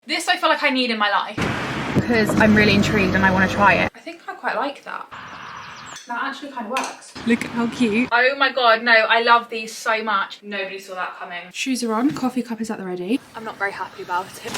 This I feel like I need in my life because I'm really intrigued and I want to try it. I think I quite like that. That actually kind of works. Look at how cute. Oh my god, no, I love these so much. Nobody saw that coming. Shoes are on, coffee cup is at the ready. I'm not very happy about it.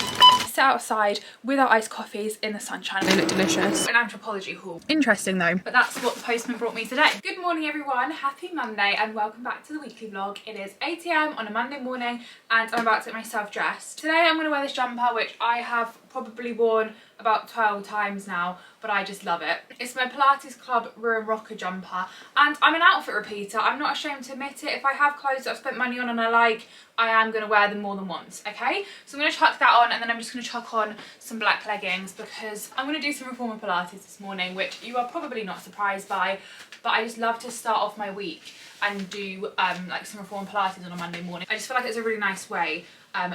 Sit outside with our iced coffees in the sunshine. They look delicious. An Anthropologie haul. Interesting though, but that's what the postman brought me today. Good morning everyone, happy Monday and welcome back to the weekly vlog. It is 8 AM on a Monday morning and I'm about to get myself dressed. Today I'm going to wear this jumper which I have probably worn about 12 times now, but I just love it. It's my Pilates Club Ruin Rocker jumper and I'm an outfit repeater. I'm not ashamed to admit it. If I have clothes that I've spent money on and I like, I am going to wear them more than once, okay? So I'm going to chuck that on and then I'm just going to chuck on some black leggings because I'm going to do some reformer Pilates this morning, which you are probably not surprised by, but I just love to start off my week and do like some reformer Pilates on a Monday morning. I just feel like it's a really nice way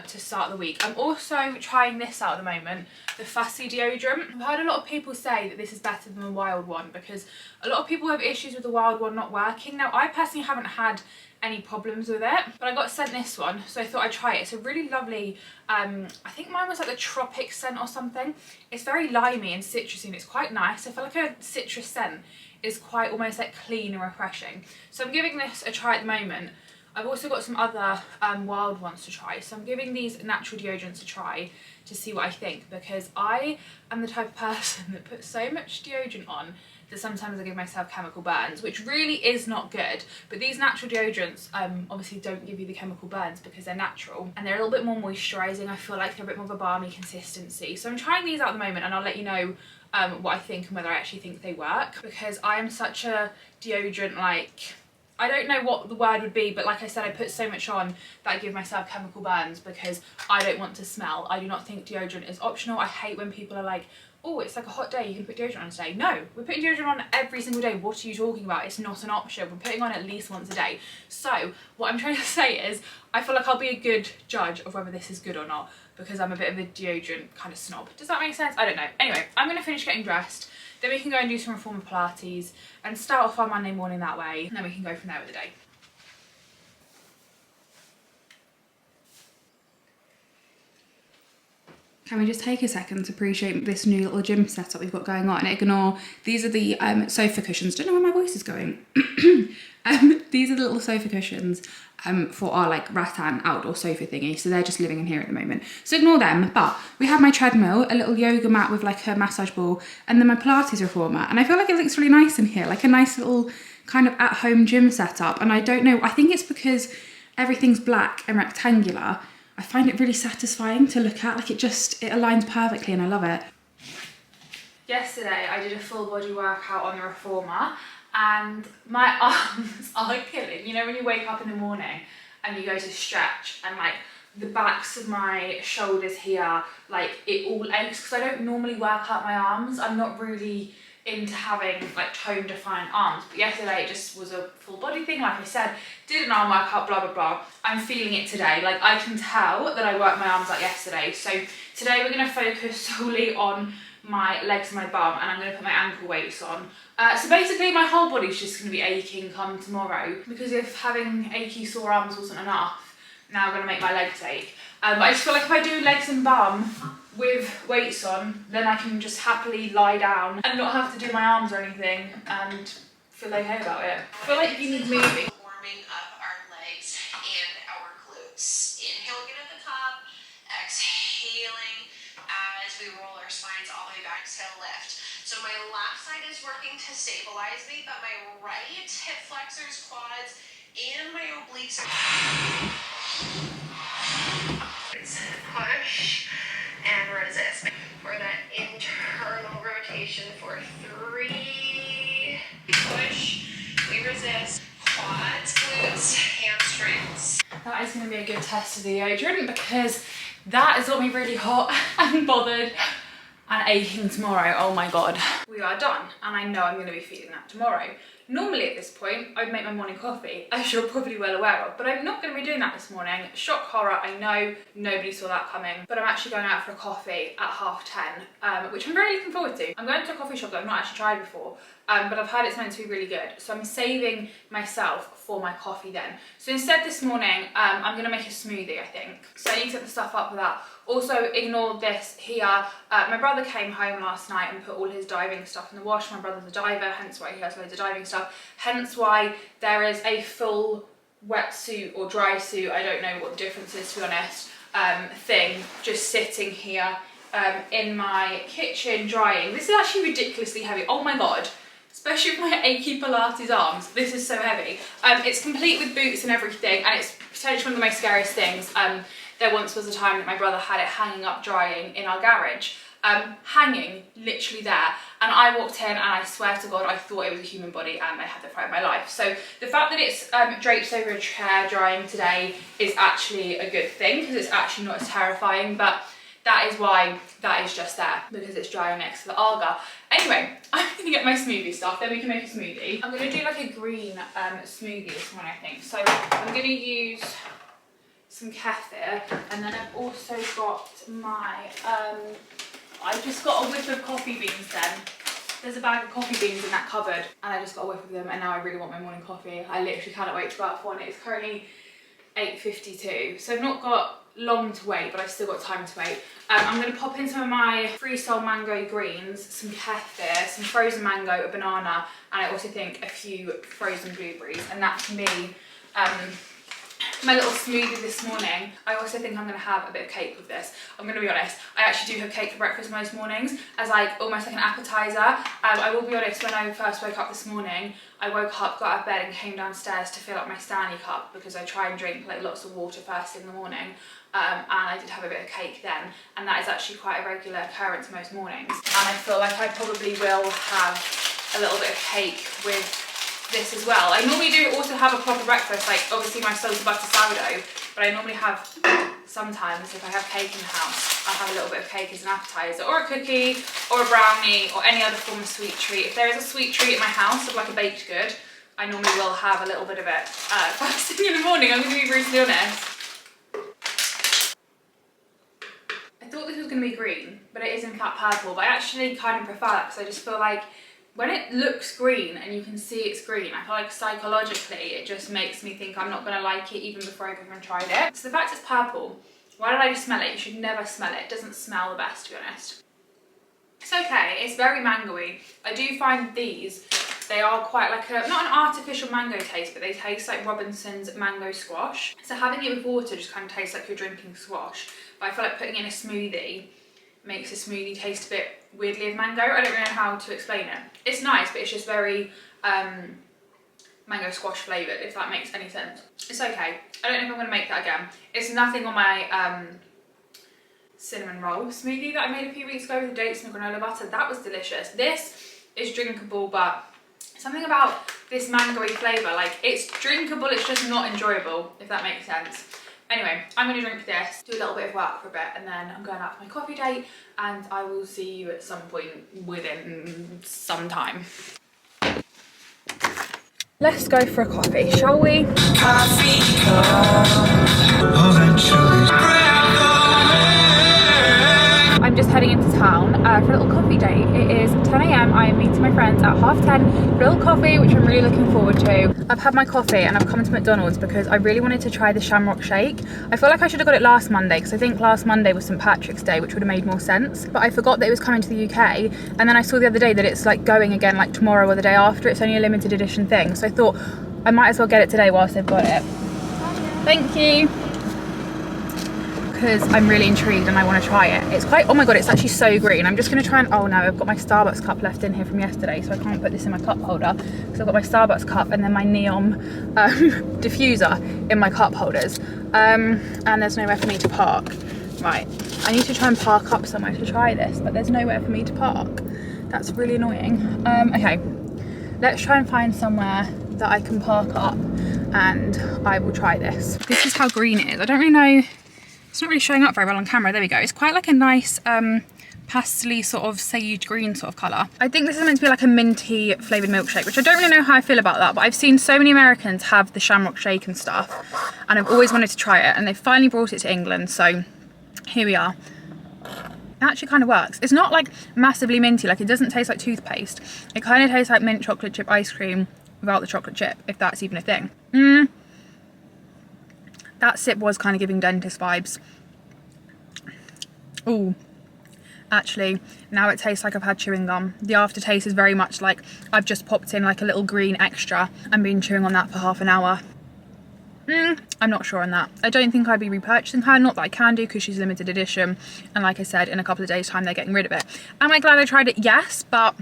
to start the week. I'm also trying this out at the moment, the Fussy deodorant. I've heard a lot of people say that this is better than the Wild one because a lot of people have issues with the Wild one not working. Now I personally haven't had any problems with it, but I got sent this one so I thought I'd try it. It's a really lovely, I think mine was like the tropic scent or something. It's very limey and citrusy and it's quite nice. I feel like a citrus scent is quite almost like clean and refreshing. So I'm giving this a try at the moment. I've also got some other Wild ones to try. So I'm giving these natural deodorants a try to see what I think because I am the type of person that puts so much deodorant on that sometimes I give myself chemical burns, which really is not good. But these natural deodorants obviously don't give you the chemical burns because they're natural and they're a little bit more moisturising. I feel like they're a bit more of a balmy consistency. So I'm trying these out at the moment and I'll let you know what I think and whether I actually think they work because I am such a deodorant like... I don't know what the word would be, but like I said, I put so much on that I give myself chemical burns because I don't want to smell. I do not think deodorant is optional. I hate when people are like, oh, it's like a hot day, you can put deodorant on today. No, we're putting deodorant on every single day. What are you talking about? It's not an option. We're putting on at least once a day. So what I'm trying to say is I feel like I'll be a good judge of whether this is good or not because I'm a bit of a deodorant kind of snob. Does that make sense? I don't know. Anyway, I'm going to finish getting dressed. Then we can go and do some reformer Pilates and start off our Monday morning that way. And then we can go from there with the day. Can we just take a second to appreciate this new little gym setup we've got going on? Ignore, these are the sofa cushions. Don't know where my voice is going. These are the little sofa cushions for our like rattan outdoor sofa thingy. So they're just living in here at the moment. So ignore them, but we have my treadmill, a little yoga mat with like a massage ball, and then my Pilates reformer. And I feel like it looks really nice in here, like a nice little kind of at-home gym setup. And I don't know, I think it's because everything's black and rectangular. I find it really satisfying to look at, like it aligns perfectly and I love it. Yesterday I did a full body workout on the reformer and my arms are killing. You know when you wake up in the morning and you go to stretch and like the backs of my shoulders here, like it all aches because I don't normally work out my arms. I'm not really into having like tone defined arms, but yesterday it just was a full body thing. Like I said, did an arm workout, blah blah blah. I'm feeling it today. Like I can tell that I worked my arms out yesterday. So today we're going to focus solely on my legs and my bum and I'm going to put my ankle weights on. So basically my whole body's just going to be aching come tomorrow because if having achy sore arms wasn't enough, now I'm going to make my legs ache. But I just feel like if I do legs and bum with weights on, then I can just happily lie down and not have to do my arms or anything and feel okay about it. I feel like you need moving. Warming up our legs and our glutes. Inhaling in at the top, exhaling as we roll our spines all the way back to lift. So my left side is working to stabilize me, but my right hip flexors, quads, and my obliques are... Push and resist for that internal rotation for 3. Push, we resist, quads, glutes, hamstrings. That is going to be a good test of the deodorant because that has got me really hot and bothered and aching tomorrow. Oh my god. We are done and I know I'm going to be feeling that tomorrow. Normally at this point, I'd make my morning coffee, as you're probably well aware of, but I'm not going to be doing that this morning. Shock horror, I know, nobody saw that coming, but I'm actually going out for a coffee at 10:30, which I'm really looking forward to. I'm going to a coffee shop that I've not actually tried before, but I've heard it's meant to be really good, so I'm saving myself for my coffee then. So instead this morning, I'm going to make a smoothie, I think. So I need to set the stuff up for that. Also, ignore this here. My brother came home last night and put all his diving stuff in the wash. My brother's a diver, hence why he has loads of diving stuff. Hence why there is a full wetsuit or dry suit, I don't know what the difference is to be honest, thing just sitting here in my kitchen drying. This is actually ridiculously heavy. Oh my God. Especially with my achy Pilates arms, this is so heavy. It's complete with boots and everything, and it's potentially one of the most scariest things. There once was a time that my brother had it hanging up drying in our garage, hanging literally there, and I walked in and I swear to God I thought it was a human body and I had the fright of my life. So the fact that it's draped over a chair drying today is actually a good thing, because it's actually not as terrifying, but that is why that is just there, because it's drying next to the Arga. Anyway, I'm gonna get my smoothie stuff, then we can make a smoothie. I'm gonna do like a green smoothie this one, I think. So I'm gonna use some kefir, and then I've also got my, I just got a whiff of coffee beans then. There's a bag of coffee beans in that cupboard, and I just got a whiff of them, and now I really want my morning coffee. I literally cannot wait to go out for one. It's currently 8:52, so I've not got long to wait, but I've still got time to wait. I'm going to pop in some of my freeze-style mango greens, some kefir, some frozen mango, a banana, and I also think a few frozen blueberries, and that can be my little smoothie this morning. I also think I'm going to have a bit of cake with this. I'm going to be honest, I actually do have cake for breakfast most mornings as like almost like an appetizer. I will be honest, when I first woke up this morning, I woke up, got out of bed and came downstairs to fill up my Stanley cup, because I try and drink like lots of water first thing in the morning. And I did have a bit of cake then, and that is actually quite a regular occurrence most mornings. And I feel like I probably will have a little bit of cake with this as well. I normally do also have a proper breakfast, like obviously my salted butter sourdough, but I normally have, sometimes if I have cake in the house, I'll have a little bit of cake as an appetizer, or a cookie, or a brownie, or any other form of sweet treat. If there is a sweet treat in my house of like a baked good, I normally will have a little bit of it first thing in the morning. I'm going to be brutally honest. I thought this was going to be green, but it is in fact purple, but I actually kind of prefer that, because I just feel like when it looks green and you can see it's green, I feel like psychologically it just makes me think I'm not going to like it even before I've even tried it. So the fact it's purple, why did I just smell it? You should never smell it. It doesn't smell the best, to be honest. It's okay, it's very mango-y. I do find these, they are quite like a, not an artificial mango taste, but they taste like Robinson's mango squash. So having it with water just kind of tastes like you're drinking squash. But I feel like putting it in a smoothie makes a smoothie taste a bit weirdly of mango. I don't really know how to explain it. It's nice, but it's just very mango squash flavoured, if that makes any sense. It's okay. I don't know if I'm going to make that again. It's nothing on my cinnamon roll smoothie that I made a few weeks ago with the dates and granola butter. That was delicious. This is drinkable, but something about this mango-y flavour, like it's drinkable, it's just not enjoyable, if that makes sense. Anyway, I'm going to drink this, do a little bit of work for a bit, and then I'm going out for my coffee date, and I will see you at some point within some time. Let's go for a coffee, shall we? Coffee I'm just heading into town for a little coffee date. It is 10 AM. I am meeting my friends at 10:30 for a little coffee, which I'm really looking forward to. I've had my coffee and I've come to McDonald's because I really wanted to try the shamrock shake. I feel like I should have got it last Monday, because I think last Monday was St. Patrick's Day, which would have made more sense. But I forgot that it was coming to the UK, and then I saw the other day that it's like going again like tomorrow or the day after. It's only a limited edition thing, so I thought I might as well get it today whilst I've got it. Thank you. Because I'm really intrigued and I want to try it. It's quite, oh my god, it's actually so green. I'm just going to try and, oh no, I've got my Starbucks cup left in here from yesterday, so I can't put this in my cup holder, because I've got my Starbucks cup and then my neon diffuser in my cup holders, and there's nowhere for me to park. Right, I need to try and park up somewhere to try this, but there's nowhere for me to park. That's really annoying. Okay, let's try and find somewhere that I can park up and I will try this. This is how green it is. I don't really know It's not really showing up very well on camera. There we go. It's quite like a nice pastel-y sort of sage green sort of colour. I think this is meant to be like a minty flavoured milkshake, which I don't really know how I feel about that, but I've seen so many Americans have the shamrock shake and stuff, and I've always wanted to try it, and they finally brought it to England, so here we are. It actually kind of works. It's not like massively minty, like it doesn't taste like toothpaste. It kind of tastes like mint chocolate chip ice cream without the chocolate chip, if that's even a thing. That sip was kind of giving dentist vibes. Ooh. Actually, now it tastes like I've had chewing gum. The aftertaste is very much like I've just popped in like a little green extra and been chewing on that for half an hour. I'm not sure on that. I don't think I'd be repurchasing her, not that I can do because she's limited edition, and like I said, in a couple of days time they're getting rid of it. Am I glad I tried it? Yes, but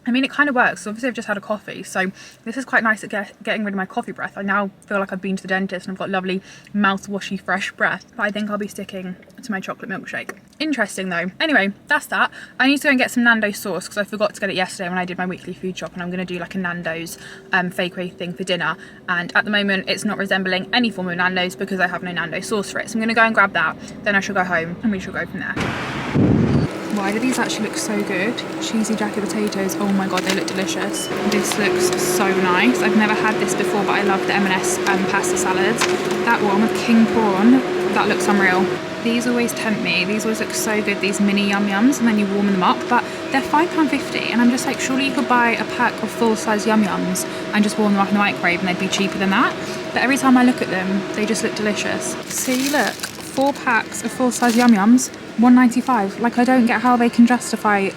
I mean, it kind of works. Obviously I've just had a coffee, so this is quite nice at getting rid of my coffee breath. I now feel like I've been to the dentist and I've got lovely mouth-washy fresh breath, but I think I'll be sticking to my chocolate milkshake. Interesting though. Anyway, that's that. I need to go and get some Nando's sauce because I forgot to get it yesterday when I did my weekly food shop, and I'm going to do like a Nando's fakeaway thing for dinner, and at the moment it's not resembling any form of Nando's because I have no Nando's sauce for it. So I'm going to go and grab that, then I shall go home and we shall go from there. Why do these actually look so good? Cheesy jacket potatoes, oh my god, they look delicious. This looks so nice. I've never had this before, but I love the M&S pasta salads. That one with king prawn, that looks unreal. These always tempt me. These always look so good, these mini yum yums, and then you warm them up, but they're £5.50, and I'm just like, surely you could buy a pack of full-size yum yums and just warm them up in the microwave and they'd be cheaper than that. But every time I look at them, they just look delicious. See, look, 4 packs of full-size yum yums, £1.95. Like, I don't get how they can justify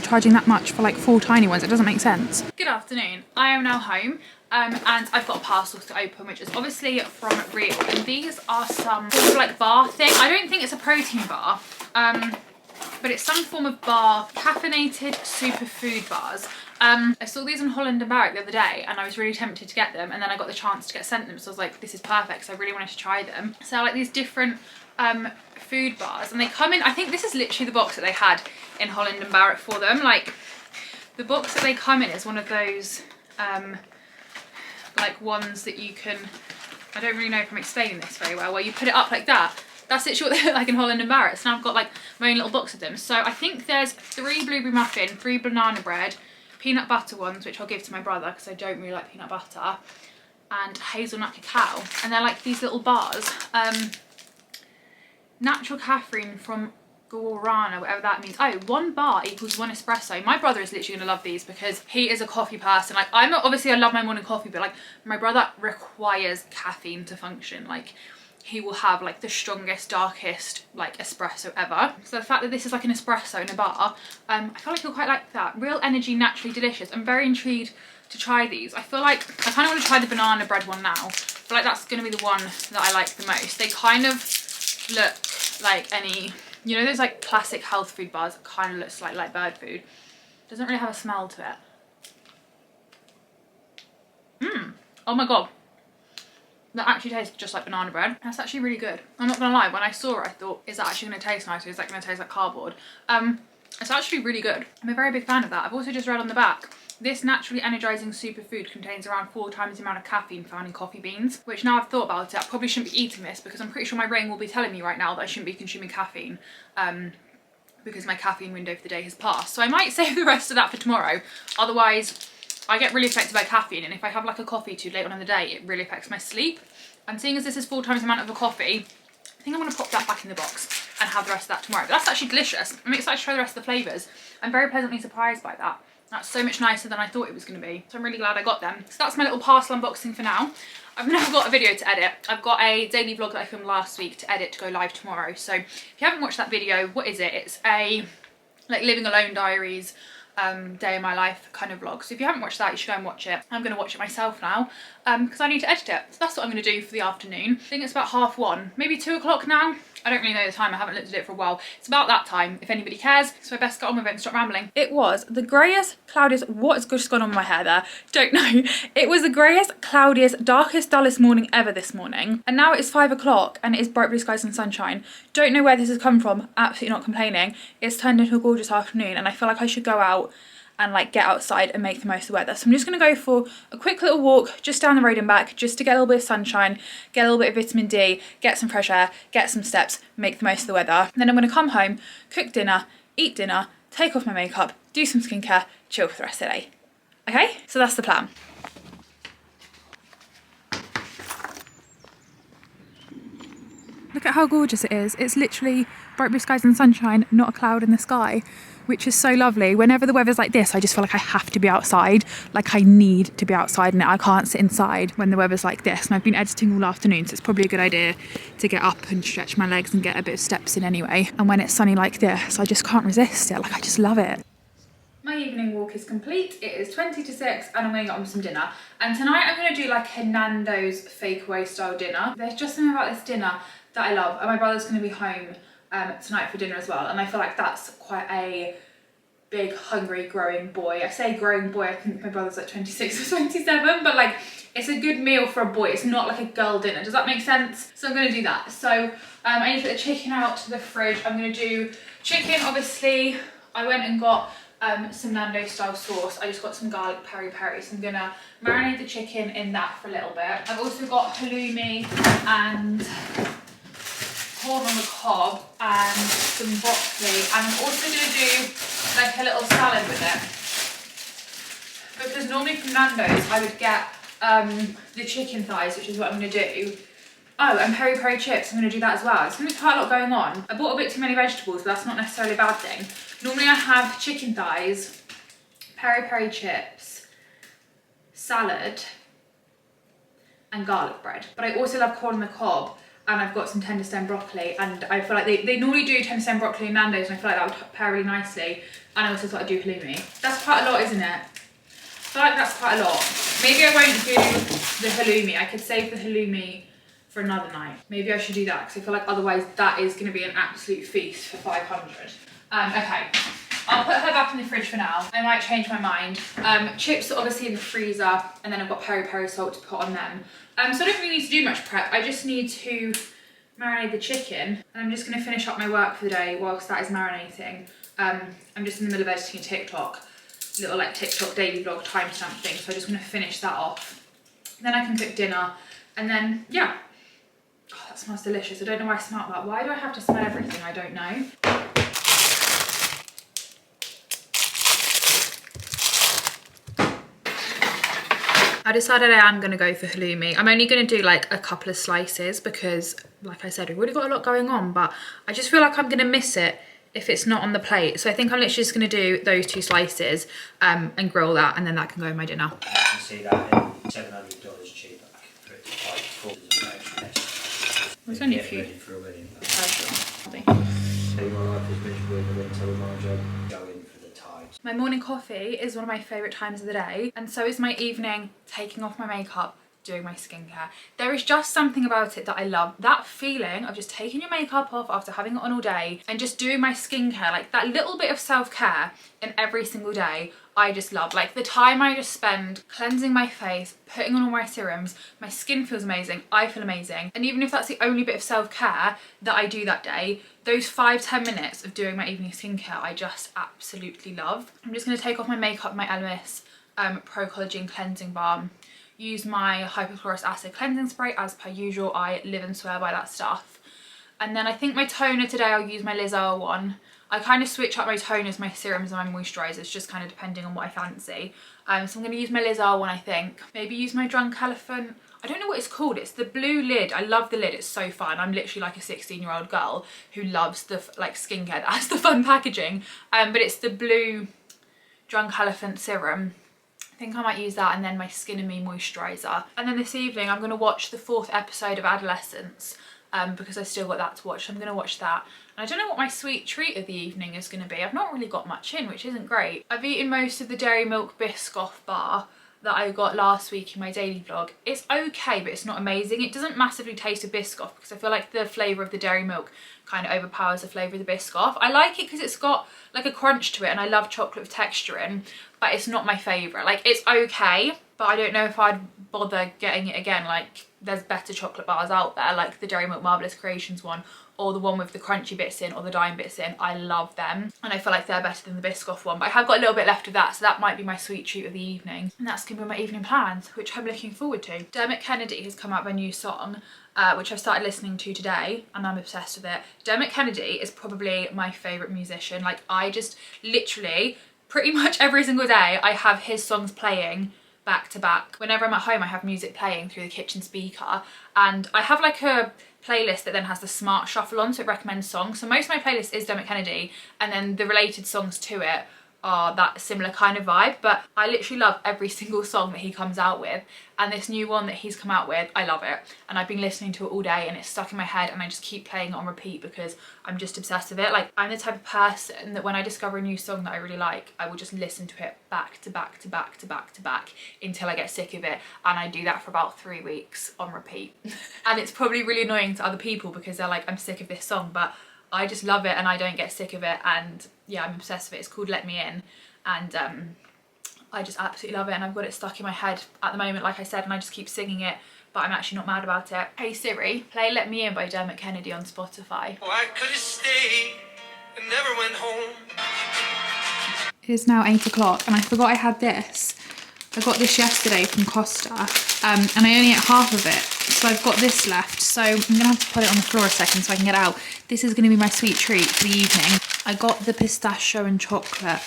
charging that much for like 4 tiny ones. It doesn't make sense. Good afternoon. I am now home and I've got a parcel to open, which is obviously from Real, and these are some sort of like bar thing. I don't think it's a protein bar, but it's some form of bar, caffeinated superfood bars. I saw these in Holland & Barrett the other day and I was really tempted to get them, and then I got the chance to get sent them, so I was like, this is perfect, so I really wanted to try them. So like these different food bars, and they come in, I think this is literally the box that they had in Holland & Barrett for them. Like, the box that they come in is one of those like ones that you can, I don't really know if I'm explaining this very well, where you put it up like that. That's literally what they look like in Holland & Barrett. So now I've got like my own little box of them. So I think there's 3 blueberry muffin, 3 banana bread, peanut butter ones, which I'll give to my brother because I don't really like peanut butter, and hazelnut cacao. And they're like these little bars. Natural caffeine from guarana, whatever that means. Oh, 1 bar equals 1 espresso. My brother is literally gonna love these because he is a coffee person. Like, I'm not, obviously I love my morning coffee, but like my brother requires caffeine to function. Like, he will have like the strongest, darkest like espresso ever. So the fact that this is like an espresso in a bar, I feel like he'll quite like that. Real energy, naturally delicious. I'm very intrigued to try these. I feel like I kind of want to try the banana bread one now. I feel like that's going to be the one that I like the most. They kind of look like any, you know, those like classic health food bars that kind of looks like bird food. Doesn't really have a smell to it. Oh my god. That actually tastes just like banana bread. That's actually really good. I'm not gonna lie, when I saw it I thought, is that actually gonna taste nice, or is that gonna taste like cardboard? It's actually really good. I'm a very big fan of that. I've also just read on the back, this naturally energizing superfood contains around 4 times the amount of caffeine found in coffee beans, which now I've thought about it, I probably shouldn't be eating this because I'm pretty sure my brain will be telling me right now that I shouldn't be consuming caffeine because my caffeine window for the day has passed. So I might save the rest of that for tomorrow. Otherwise, I get really affected by caffeine, and if I have like a coffee too late on in the day, it really affects my sleep. And seeing as this is 4 times the amount of a coffee, I think I'm gonna pop that back in the box and have the rest of that tomorrow. But that's actually delicious. I'm excited to try the rest of the flavours. I'm very pleasantly surprised by that. That's so much nicer than I thought it was gonna be. So I'm really glad I got them. So that's my little parcel unboxing for now. I've now got a video to edit. I've got a daily vlog that I filmed last week to edit to go live tomorrow. So if you haven't watched that video, what is it? It's a like living alone diaries, day in my life kind of vlog. So if you haven't watched that, you should go and watch it. I'm going to watch it myself now because I need to edit it. So that's what I'm going to do for the afternoon. I think it's about 1:30, maybe 2 o'clock now. I don't really know the time, I haven't looked at it for a while. It's about that time, if anybody cares. So I best get on with it and stop rambling. It was the greyest, cloudiest, what's just gone on with my hair there? Don't know. It was the greyest, cloudiest, darkest, dullest morning ever this morning. And now it is 5 o'clock and it is bright blue skies and sunshine. Don't know where this has come from, absolutely not complaining. It's turned into a gorgeous afternoon and I feel like I should go out and like get outside and make the most of the weather. So I'm just gonna go for a quick little walk just down the road and back, just to get a little bit of sunshine, get a little bit of vitamin D, get some fresh air, get some steps, make the most of the weather. And then I'm gonna come home, cook dinner, eat dinner, take off my makeup, do some skincare, chill for the rest of the day. Okay, so that's the plan. Look at how gorgeous it is. It's literally bright blue skies and sunshine, not a cloud in the sky, which is so lovely. Whenever the weather's like this, I just feel like I have to be outside. Like I need to be outside and I can't sit inside when the weather's like this. And I've been editing all afternoon, so it's probably a good idea to get up and stretch my legs and get a bit of steps in anyway. And when it's sunny like this, I just can't resist it. Like I just love it. My evening walk is complete. It is 20 to 6 and I'm gonna get on with some dinner. And tonight I'm gonna do like a Nando's fake away style dinner. There's just something about this dinner that I love, and my brother's gonna be home tonight for dinner as well, and I feel like that's quite a big, hungry, growing boy. I say growing boy, I think my brother's like 26 or 27, but like it's a good meal for a boy. It's not like a girl dinner. Does that make sense? So I'm gonna do that. So I need to put the chicken out to the fridge. I'm gonna do chicken, obviously. I went and got some Nando's style sauce. I just got some garlic peri-peri, so I'm gonna marinate the chicken in that for a little bit. I've also got halloumi and corn on the cob and some broccoli, and I'm also going to do like a little salad with it, because normally from Nando's I would get the chicken thighs, which is what I'm going to do. Oh, and peri-peri chips, I'm going to do that as well. It's going to be quite a lot going on. I bought a bit too many vegetables, but that's not necessarily a bad thing. Normally I have chicken thighs, peri-peri chips, salad and garlic bread, but I also love corn on the cob. And I've got some tender stem broccoli, and I feel like they normally do tender stem broccoli in Nando's, and I feel like that would pair really nicely. And I also thought I'd do halloumi. That's quite a lot, isn't it? I feel like that's quite a lot. Maybe I won't do the halloumi. I could save the halloumi for another night. Maybe I should do that, because I feel like otherwise that is going to be an absolute feast for 500. Okay, I'll put her back in the fridge for now. I might change my mind. Chips are obviously in the freezer, and then I've got peri-peri salt to put on them. So I don't really need to do much prep. I just need to marinate the chicken, and I'm just going to finish up my work for the day whilst that is marinating. I'm just in the middle of editing a TikTok, little like TikTok daily vlog timestamp thing, so I just want to finish that off. Then I can cook dinner, and then yeah. Oh, that smells delicious. I don't know why I smell that. Why do I have to smell everything? I don't know. I decided I am going to go for halloumi. I'm only going to do like a couple of slices because, like I said, we've already got a lot going on, but I just feel like I'm going to miss it if it's not on the plate. So I think I'm literally just going to do those 2 slices and grill that, and then that can go in my dinner. You can see that in $700 cheaper. I can put it to like 4 extra. There's only a few. Ready for a wedding. Casual. Your life is miserable in the winter with my job. Go in for the tides. My morning coffee is one of my favourite times of the day, and so is my evening taking off my makeup, doing my skincare. There is just something about it that I love. That feeling of just taking your makeup off after having it on all day and just doing my skincare, like that little bit of self-care in every single day, I just love. Like the time I just spend cleansing my face, putting on all my serums, my skin feels amazing, I feel amazing. And even if that's the only bit of self-care that I do that day, those 5-10 minutes of doing my evening skincare, I just absolutely love. I'm just gonna take off my makeup, my Elemis Pro Collagen Cleansing Balm, use my hypochlorous acid cleansing spray as per usual. I live and swear by that stuff. And then I think my toner today, I'll use my Liz Earle one. I kind of switch up my toners, my serums and my moisturisers, just kind of depending on what I fancy. So I'm going to use my Liz Earle one, I think. Maybe use my Drunk Elephant. I don't know what it's called. It's the blue lid. I love the lid. It's so fun. I'm literally like a 16-year-old girl who loves the like skincare that has the fun packaging. But it's the blue Drunk Elephant serum. I think I might use that, and then my Skin and Me moisturiser. And then this evening I'm going to watch the 4th episode of Adolescence because I still got that to watch. So I'm going to watch that. And I don't know what my sweet treat of the evening is going to be. I've not really got much in, which isn't great. I've eaten most of the Dairy Milk Biscoff bar that I got last week in my daily vlog. It's okay, but it's not amazing. It doesn't massively taste of Biscoff because I feel like the flavour of the dairy milk kind of overpowers the flavour of the Biscoff. I like it because it's got like a crunch to it, and I love chocolate with texture in, but it's not my favourite. Like, it's okay, but but I don't know if I'd bother getting it again. Like, there's better chocolate bars out there, like the Dairy Milk Marvellous Creations one, or the one with the crunchy bits in, or the dime bits in. I love them, and I feel like they're better than the Biscoff one, but I have got a little bit left of that, so that might be my sweet treat of the evening. And that's gonna be my evening plans, which I'm looking forward to. Dermot Kennedy has come out with a new song, which I've started listening to today, and I'm obsessed with it. Dermot Kennedy is probably my favourite musician. Like, I just literally, pretty much every single day, I have his songs playing back to back. Whenever I'm at home, I have music playing through the kitchen speaker, and I have like a playlist that then has the smart shuffle on, so it recommends songs. So most of my playlist is Dermot Kennedy, and then the related songs to it are that similar kind of vibe, but I literally love every single song that he comes out with, and this new one that he's come out with, I love it, and I've been listening to it all day, and it's stuck in my head, and I just keep playing it on repeat because I'm just obsessed with it. Like, I'm the type of person that when I discover a new song that I really like, I will just listen to it back to back to back to back to back until I get sick of it, and I do that for about 3 weeks on repeat. And it's probably really annoying to other people because they're like, I'm sick of this song, but I just love it and I don't get sick of it, and yeah, I'm obsessed with it. It's called Let Me In, and I just absolutely love it, and I've got it stuck in my head at the moment, like I said, and I just keep singing it, but I'm actually not mad about it. Hey Siri, play Let Me In by Dermot Kennedy on Spotify. Oh, I could have stayed and never went home. It is now 8 o'clock and I forgot I had this. I got this yesterday from Costa, and I only ate half of it, so I've got this left, so I'm gonna have to put it on the floor a second so I can get it out. This is gonna be my sweet treat for the evening. I got the pistachio and chocolate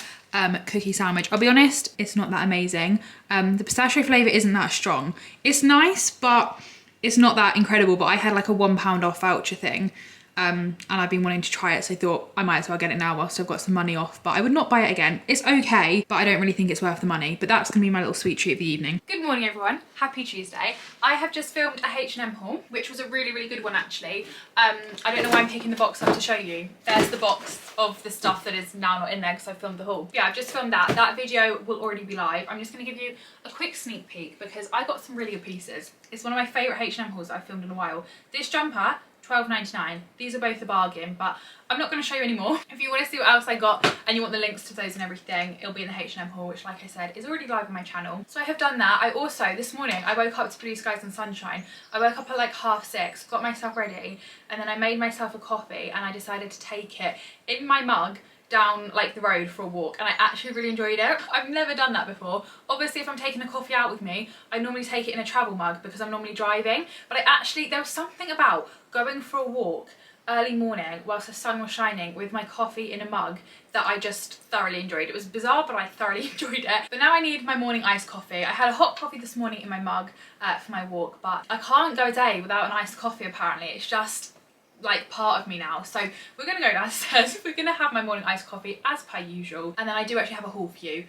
cookie sandwich. I'll be honest, it's not that amazing. The pistachio flavour isn't that strong. It's nice, but it's not that incredible, but I had like a £1 off voucher thing. And I've been wanting to try it, so I thought I might as well get it now whilst I've got some money off, but I would not buy it again. It's okay, but I don't really think it's worth the money, but that's gonna be my little sweet treat of the evening. Good morning everyone, happy Tuesday. I have just filmed a H&M haul, which was a really, really good one actually. I don't know why I'm picking the box up to show you. There's the box of the stuff that is now not in there because I filmed the haul. Yeah, I've just filmed that. That video will already be live. I'm just gonna give you a quick sneak peek because I got some really good pieces. It's one of my favourite H&M hauls that I've filmed in a while. This jumper, £12.99. These are both a bargain, but I'm not going to show you anymore. If you want to see what else I got and you want the links to those and everything, it'll be in the H&M haul, which like I said is already live on my channel. So I have done that. I also, this morning, I woke up to blue skies and sunshine. I woke up at like 6:30, got myself ready, and then I made myself a coffee and I decided to take it in my mug down like the road for a walk, and I actually really enjoyed it. I've never done that before. Obviously if I'm taking a coffee out with me, I normally take it in a travel mug because I'm normally driving, but there was something about going for a walk early morning whilst the sun was shining with my coffee in a mug that I just thoroughly enjoyed. It was bizarre, but I thoroughly enjoyed it. But now I need my morning iced coffee. I had a hot coffee this morning in my mug for my walk, but I can't go a day without an iced coffee apparently. It's just like part of me now. So we're gonna go downstairs, we're gonna have my morning iced coffee as per usual, and then I do actually have a haul for you,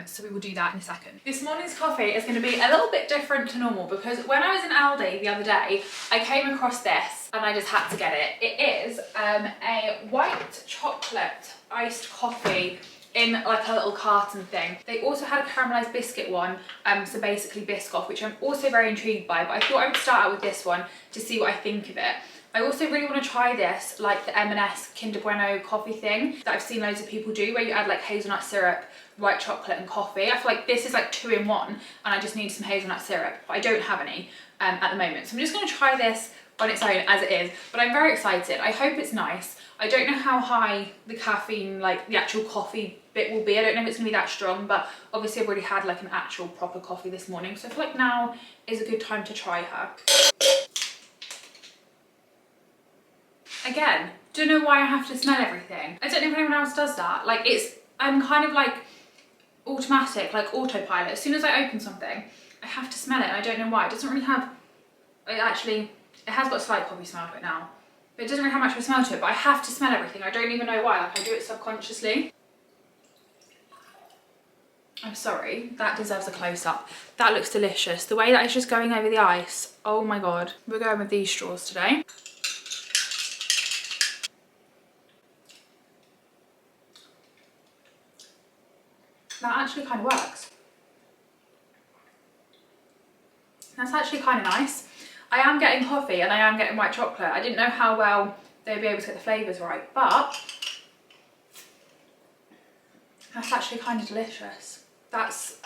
so we will do that in a second. This morning's coffee is going to be a little bit different to normal because when I was in Aldi the other day I came across this and I just had to get it. It is a white chocolate iced coffee in like a little carton thing. They also had a caramelised biscuit one, so basically Biscoff, which I'm also very intrigued by, but I thought I would start out with this one to see what I think of it. I also really want to try this, like the M&S Kinder Bueno coffee thing that I've seen loads of people do, where you add like hazelnut syrup, white chocolate and coffee. I feel like this is like 2 in 1 and I just need some hazelnut syrup, but I don't have any at the moment. So I'm just going to try this on its own as it is, but I'm very excited. I hope it's nice. I don't know how high the caffeine, like the actual coffee bit will be. I don't know if it's going to be that strong, but obviously I've already had like an actual proper coffee this morning, so I feel like now is a good time to try her. Again, don't know why I have to smell everything. I don't know if anyone else does that. Like I'm kind of like automatic, like autopilot. As soon as I open something, I have to smell it, and I don't know why. It doesn't really have, it has got a slight coffee smell to it now, but it doesn't really have much of a smell to it, but I have to smell everything. I don't even know why, like I do it subconsciously. I'm sorry, that deserves a close-up. That looks delicious. The way that it's just going over the ice, oh my God. We're going with these straws today. That actually kind of works. That's actually kind of nice. I am getting coffee and I am getting white chocolate. I didn't know how well they'd be able to get the flavours right, but that's actually kind of delicious.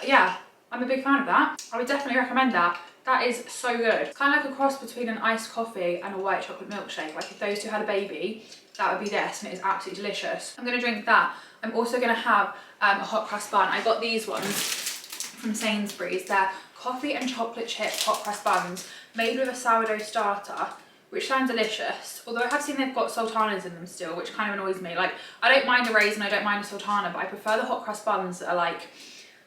Yeah, I'm a big fan of that. I would definitely recommend that. That is so good. It's kind of like a cross between an iced coffee and a white chocolate milkshake. Like if those two had a baby, that would be this, and it is absolutely delicious. I'm gonna drink that. I'm also gonna have a hot crust bun. I got these ones from Sainsbury's. They're coffee and chocolate chip hot crust buns made with a sourdough starter, which sounds delicious. Although I have seen they've got sultanas in them still, which kind of annoys me. Like, I don't mind a raisin, I don't mind a sultana, but I prefer the hot crust buns that are like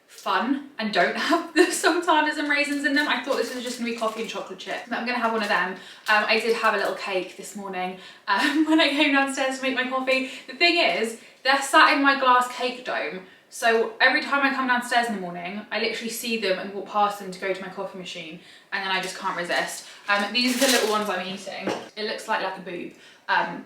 fun and don't have the sultanas and raisins in them. I thought this was just gonna be coffee and chocolate chip, but I'm gonna have one of them. I did have a little cake this morning when I came downstairs to make my coffee. The thing is, they're sat in my glass cake dome, so every time I come downstairs in the morning, I literally see them and walk past them to go to my coffee machine, and then I just can't resist. These are the little ones I'm eating. It looks like a boob.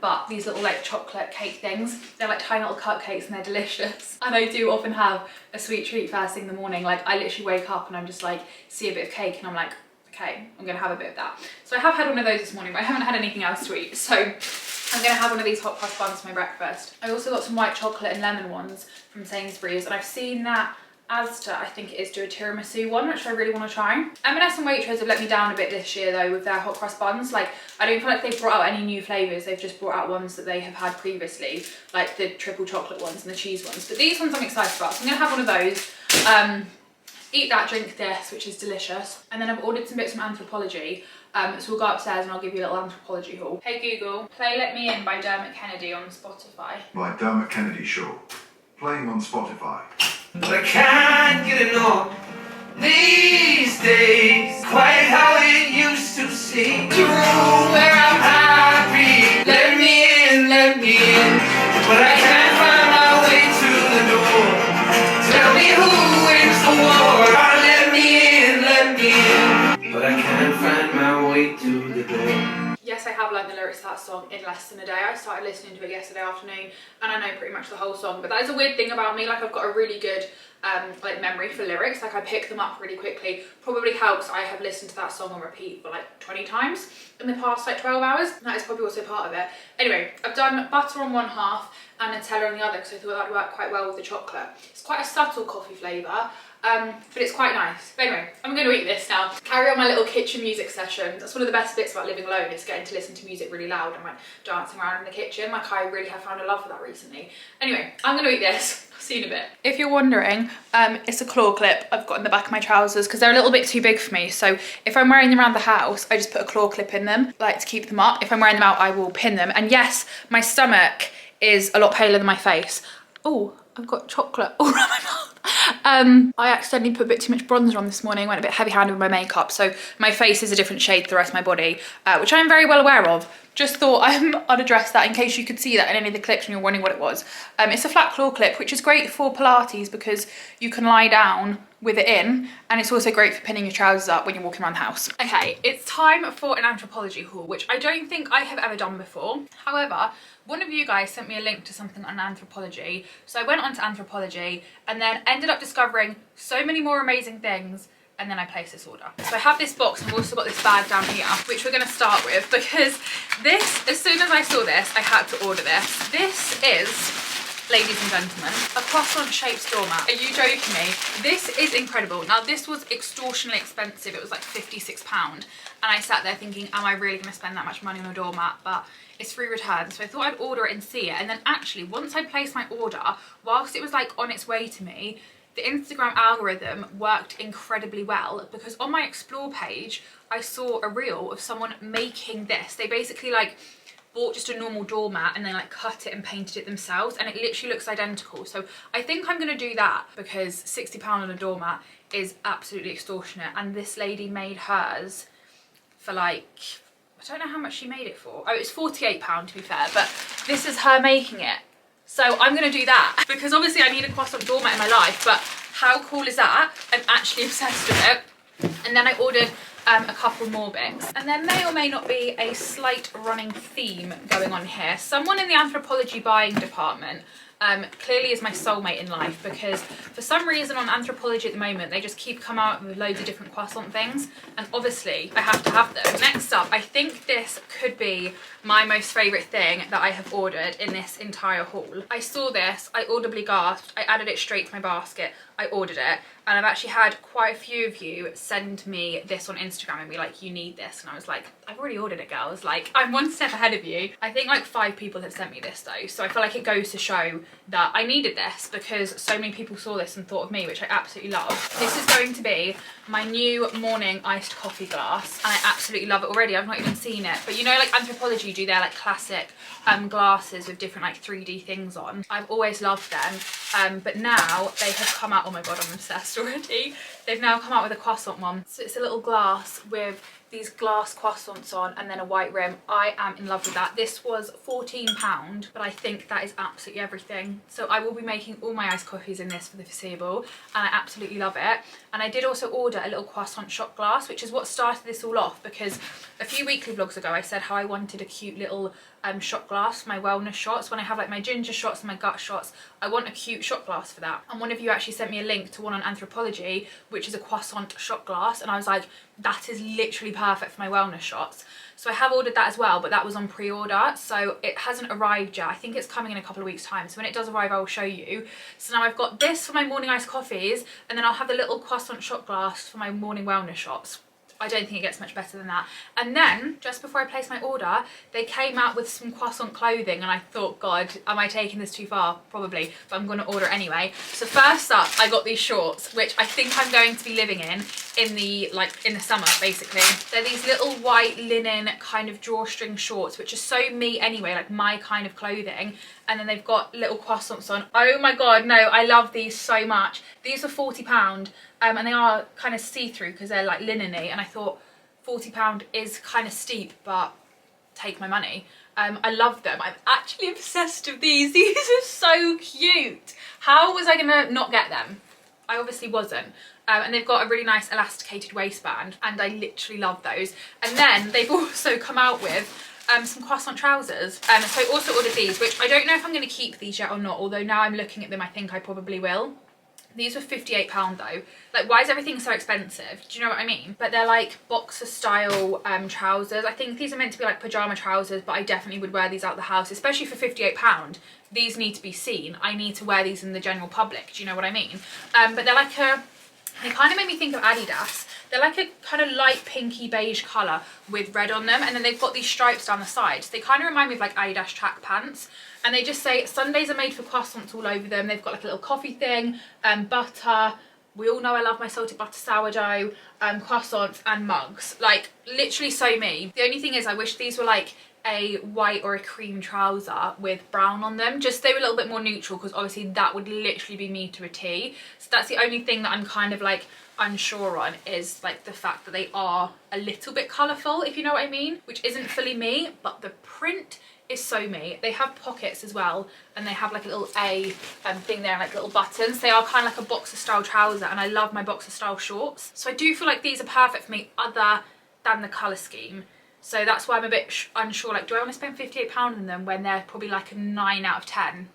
But these little like chocolate cake things, they're like tiny little cupcakes and they're delicious. And I do often have a sweet treat first thing in the morning. Like I literally wake up and I'm just like, see a bit of cake and I'm like, okay, I'm gonna have a bit of that. So I have had one of those this morning, but I haven't had anything else to eat. So I'm gonna have one of these hot crust buns for my breakfast. I also got some white chocolate and lemon ones from Sainsbury's, and I've seen that Asda, I think it is, do a tiramisu one, which I really want to try. M&S and Waitrose have let me down a bit this year though with their hot crust buns. Like I don't feel like they've brought out any new flavours, they've just brought out ones that they have had previously, like the triple chocolate ones and the cheese ones. But these ones I'm excited about, so I'm going to have one of those. Eat that, drink this, which is delicious. And then I've ordered some bits from Anthropologie. So we'll go upstairs and I'll give you a little Anthropologie haul. Hey Google, play Let Me In by Dermot Kennedy on Spotify. By Dermot Kennedy Show. Playing on Spotify. But I can't get enough these days. Quite how it used to seem. The room where I'm happy. Let me in, let me in. But I can't find my way to the door. Tell me who wins the war. Let me in, let me in. But I can't find my way to the door. Yes, I have learned the lyrics to that song in less than a day. I started listening to it yesterday afternoon and I know pretty much the whole song, but that is a weird thing about me. Like I've got a really good like memory for lyrics. Like I pick them up really quickly. Probably helps I have listened to that song on repeat for like 20 times in the past like 12 hours. That is probably also part of it. Anyway, I've done butter on one half and Nutella on the other because I thought that would work quite well with the chocolate. It's quite a subtle coffee flavour. But it's quite nice. But anyway, I'm going to eat this now. Carry on my little kitchen music session. That's one of the best bits about living alone, is getting to listen to music really loud and like dancing around in the kitchen. Like I really have found a love for that recently. Anyway, I'm going to eat this. I'll see you in a bit. If you're wondering, it's a claw clip I've got in the back of my trousers because they're a little bit too big for me. So if I'm wearing them around the house, I just put a claw clip in them, like to keep them up. If I'm wearing them out, I will pin them. And yes, my stomach is a lot paler than my face. Oh, I've got chocolate all around my mouth. I accidentally put a bit too much bronzer on this morning, went a bit heavy-handed with my makeup, so my face is a different shade to the rest of my body, which I'm very well aware of. Just thought I'd address that in case you could see that in any of the clips and you're wondering what it was. It's a flat claw clip, which is great for Pilates because you can lie down with it in, and it's also great for pinning your trousers up when you're walking around the house. Okay, it's time for an Anthropologie haul, which I don't think I have ever done before. However, one of you guys sent me a link to something on Anthropologie, so I went onto Anthropologie and then ended up discovering so many more amazing things, and then I placed this order. So I have this box, and I've also got this bag down here, which we're gonna start with, because this, as soon as I saw this, I had to order this. This is, ladies and gentlemen, a croissant-shaped doormat. Are you joking me? This is incredible. Now, this was extortionately expensive. It was like £56. And I sat there thinking, am I really gonna spend that much money on a doormat? But it's free return. So I thought I'd order it and see it. And then actually, once I placed my order, whilst it was like on its way to me, the Instagram algorithm worked incredibly well, because on my explore page, I saw a reel of someone making this. They basically like bought just a normal doormat and then like cut it and painted it themselves, and it literally looks identical. So I think I'm gonna do that, because £60 on a doormat is absolutely extortionate. And this lady made hers for like, I don't know how much she made it for. Oh, it's £48 to be fair, but this is her making it. So I'm gonna do that, because obviously I need a croissant doormat in my life, but how cool is that? I'm actually obsessed with it. And then I ordered a couple more bits. And there may or may not be a slight running theme going on here. Someone in the Anthropologie buying department clearly is my soulmate in life, because for some reason on Anthropologie at the moment they just keep coming out with loads of different croissant things, and obviously I have to have them. Next up, I think this could be my most favourite thing that I have ordered in this entire haul. I saw this, I audibly gasped, I added it straight to my basket, I ordered it, and I've actually had quite a few of you send me this on Instagram and be like, you need this, and I was like, I've already ordered it, girls, like I'm one step ahead of you. I think like 5 people have sent me this though, so I feel like it goes to show that I needed this because so many people saw this and thought of me, which I absolutely love. This is going to be my new morning iced coffee glass, and I absolutely love it already. I've not even seen it, but you know, like Anthropologie do their like classic glasses with different like 3D things on. I've always loved them, but now they have come out, oh my god, I'm obsessed already. They've now come out with a croissant one. So it's a little glass with these glass croissants on and then a white rim. I am in love with that. This was £14, but I think that is absolutely everything. So I will be making all my iced coffees in this for the foreseeable, and I absolutely love it. And I did also order a little croissant shot glass, which is what started this all off, because a few weekly vlogs ago I said how I wanted a cute little shot glass for my wellness shots. When I have like my ginger shots and my gut shots, I want a cute shot glass for that. And one of you actually sent me a link to one on Anthropologie, which is a croissant shot glass, and I was like, that is literally perfect for my wellness shots. So I have ordered that as well, but that was on pre-order, so it hasn't arrived yet. I think it's coming in a couple of weeks time, so when it does arrive I will show you. So now I've got this for my morning iced coffees, and then I'll have the little croissant shot glass for my morning wellness shots. I don't think it gets much better than that. And then, just before I placed my order, they came out with some croissant clothing, and I thought, God, am I taking this too far? Probably, but I'm gonna order it anyway. So first up, I got these shorts, which I think I'm going to be living in the summer, basically. They're these little white linen kind of drawstring shorts, which are so me anyway, like my kind of clothing. And then they've got little croissants on. Oh my God, no, I love these so much. These are £40, and they are kind of see-through because they're like linen-y, and I thought £40 is kind of steep, but take my money. I love them. I'm actually obsessed with these. These are so cute. How was I gonna not get them? I obviously wasn't. And they've got a really nice elasticated waistband, and I literally love those. And then they've also come out with some croissant trousers. So I also ordered these, which I don't know if I'm going to keep these yet or not, although now I'm looking at them I think I probably will. These were £58 though. Like, why is everything so expensive? Do you know what I mean? But they're like boxer style trousers. I think these are meant to be like pyjama trousers, but I definitely would wear these out the house, especially for £58. These need to be seen. I need to wear these in the general public. Do you know what I mean? But they're like they kind of make me think of Adidas. They're like a kind of light pinky beige colour with red on them, and then they've got these stripes down the sides. They kind of remind me of like Adidas track pants, and they just say Sundays are made for croissants all over them. They've got like a little coffee thing, butter. We all know I love my salted butter sourdough, croissants and mugs. Like, literally so me. The only thing is I wish these were like a white or a cream trouser with brown on them, just they were a little bit more neutral, because obviously that would literally be me to a T. So that's the only thing that I'm kind of like unsure on, is like the fact that they are a little bit colourful, if you know what I mean, which isn't fully me, but the print is so me. They have pockets as well, and they have like a little A thing there, and like little buttons. They are kind of like a boxer style trouser, and I love my boxer style shorts, so I do feel like these are perfect for me other than the colour scheme. So that's why I'm a bit unsure, like, do I want to spend £58 on them when they're probably like a 9 out of 10?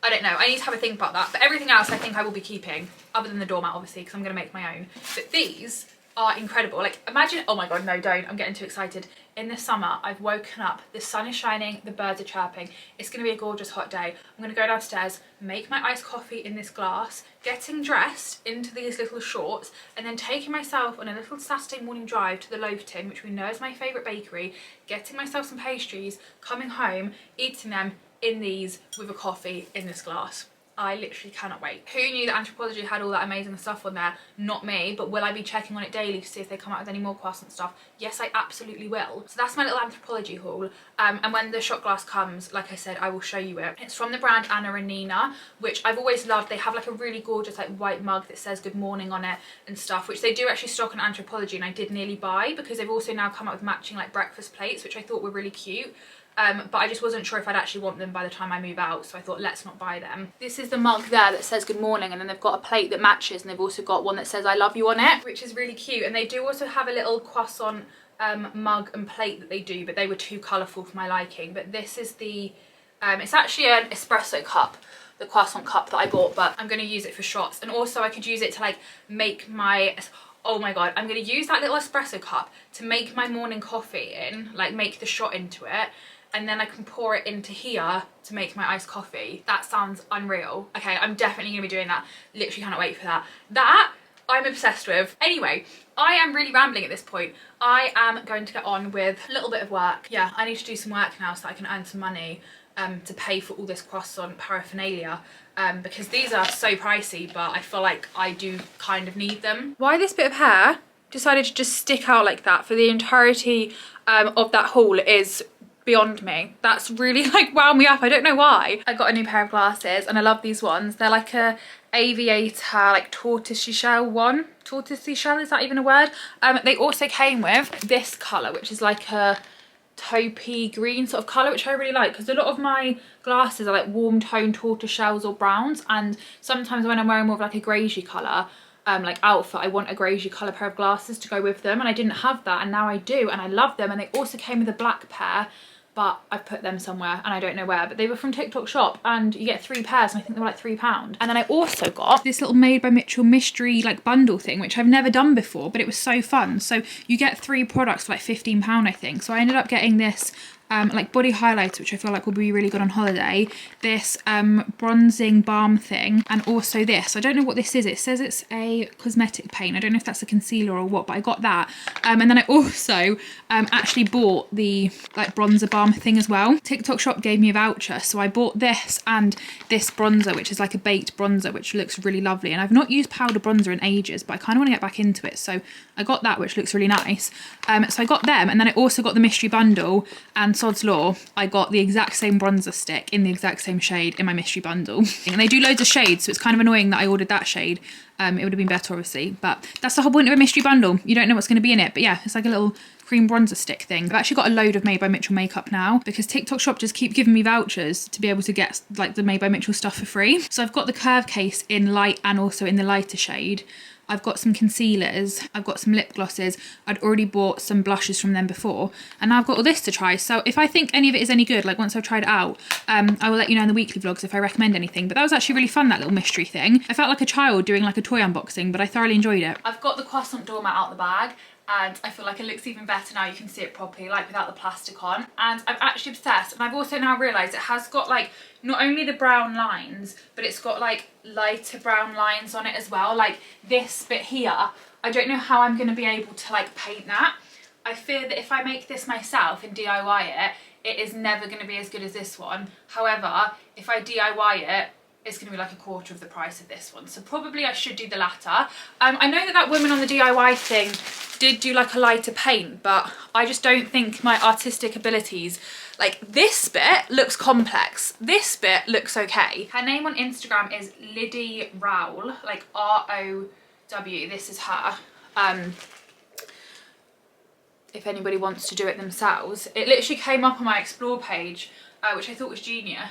I don't know, I need to have a think about that. But everything else I think I will be keeping, other than the doormat obviously, because I'm going to make my own. But these are incredible. Like, imagine, oh my God, no, don't, I'm getting too excited. In the summer, I've woken up, the sun is shining, the birds are chirping, it's going to be a gorgeous hot day. I'm going to go downstairs, make my iced coffee in this glass, getting dressed into these little shorts, and then taking myself on a little Saturday morning drive to the Loaf Tin, which we know is my favourite bakery, getting myself some pastries, coming home, eating them in these with a coffee in this glass. I literally cannot wait. Who knew that Anthropologie had all that amazing stuff on there? Not me, but will I be checking on it daily to see if they come out with any more croissant stuff? Yes, I absolutely will. So that's my little Anthropologie haul. And when the shot glass comes, like I said, I will show you it. It's from the brand Anna and Nina, which I've always loved. They have like a really gorgeous like white mug that says good morning on it and stuff, which they do actually stock on Anthropologie, and I did nearly buy, because they've also now come out with matching like breakfast plates, which I thought were really cute. But I just wasn't sure if I'd actually want them by the time I move out, so I thought let's not buy them. This is the mug there that says good morning, and then they've got a plate that matches, and they've also got one that says I love you on it, which is really cute. And they do also have a little croissant mug and plate that they do, but they were too colourful for my liking. But this is the it's actually an espresso cup, the croissant cup that I bought, but I'm going to use it for shots. And also I could use it to like make my, oh my god, I'm going to use that little espresso cup to make my morning coffee in, like make the shot into it, and then I can pour it into here to make my iced coffee. That sounds unreal. Okay, I'm definitely going to be doing that. Literally cannot wait for that. That I'm obsessed with. Anyway, I am really rambling at this point. I am going to get on with a little bit of work. Yeah, I need to do some work now so I can earn some money to pay for all this croissant paraphernalia, because these are so pricey, but I feel like I do kind of need them. Why this bit of hair decided to just stick out like that for the entirety of that haul is beyond me. That's really like wound me up. I don't know why. I got a new pair of glasses and I love these ones. They're like a aviator, like tortoiseshell one. Tortoiseshell, is that even a word? They also came with this colour, which is like a taupey green sort of colour, which I really like, because a lot of my glasses are like warm tone tortoiseshells or browns, and sometimes when I'm wearing more of like a greysy colour like outfit, I want a greysy colour pair of glasses to go with them, and I didn't have that, and now I do, and I love them. And they also came with a black pair, but I've put them somewhere and I don't know where, but they were from TikTok Shop, and you get 3 pairs and I think they were like £3. And then I also got this little Made by Mitchell mystery like bundle thing, which I've never done before, but it was so fun. So you get 3 products for like £15, I think. So I ended up getting this like body highlighter, which I feel like will be really good on holiday, this bronzing balm thing, and also this. I don't know what this is. It says it's a cosmetic paint. I don't know if that's a concealer or what, but I got that. And then I also actually bought the like bronzer balm thing as well. TikTok Shop gave me a voucher, so I bought this and this bronzer, which is like a baked bronzer, which looks really lovely. And I've not used powder bronzer in ages, but I kind of want to get back into it, so I got that, which looks really nice. So I got them, and then I also got the mystery bundle, and sod's law, I got the exact same bronzer stick in the exact same shade in my mystery bundle. And they do loads of shades, so it's kind of annoying that I ordered that shade. It would have been better, obviously, but that's the whole point of a mystery bundle. You don't know what's going to be in it, but yeah, it's like a little cream bronzer stick thing. I've actually got a load of Made by Mitchell makeup now, because TikTok Shop just keep giving me vouchers to be able to get like the Made by Mitchell stuff for free. So I've got the curve case in light and also in the lighter shade. I've got some concealers, I've got some lip glosses, I'd already bought some blushes from them before, and now I've got all this to try. So if I think any of it is any good, like once I've tried it out, I will let you know in the weekly vlogs if I recommend anything. But that was actually really fun, that little mystery thing. I felt like a child doing like a toy unboxing, but I thoroughly enjoyed it. I've got the croissant doormat out the bag, and I feel like it looks even better now. You can see it properly, like without the plastic on. And I'm actually obsessed, and I've also now realised it has got like not only the brown lines, but it's got like lighter brown lines on it as well. Like this bit here, I don't know how I'm going to be able to like paint that. I fear that if I make this myself and DIY it, it is never going to be as good as this one. However, if I DIY it, it's going to be like a quarter of the price of this one. So probably I should do the latter. I know that that woman on the DIY thing did do like a lighter paint, but I just don't think my artistic abilities, like this bit looks complex, this bit looks okay. Her name on Instagram is Liddy Rowell, like R-O-W, this is her. If anybody wants to do it themselves. It literally came up on my explore page, which I thought was genius.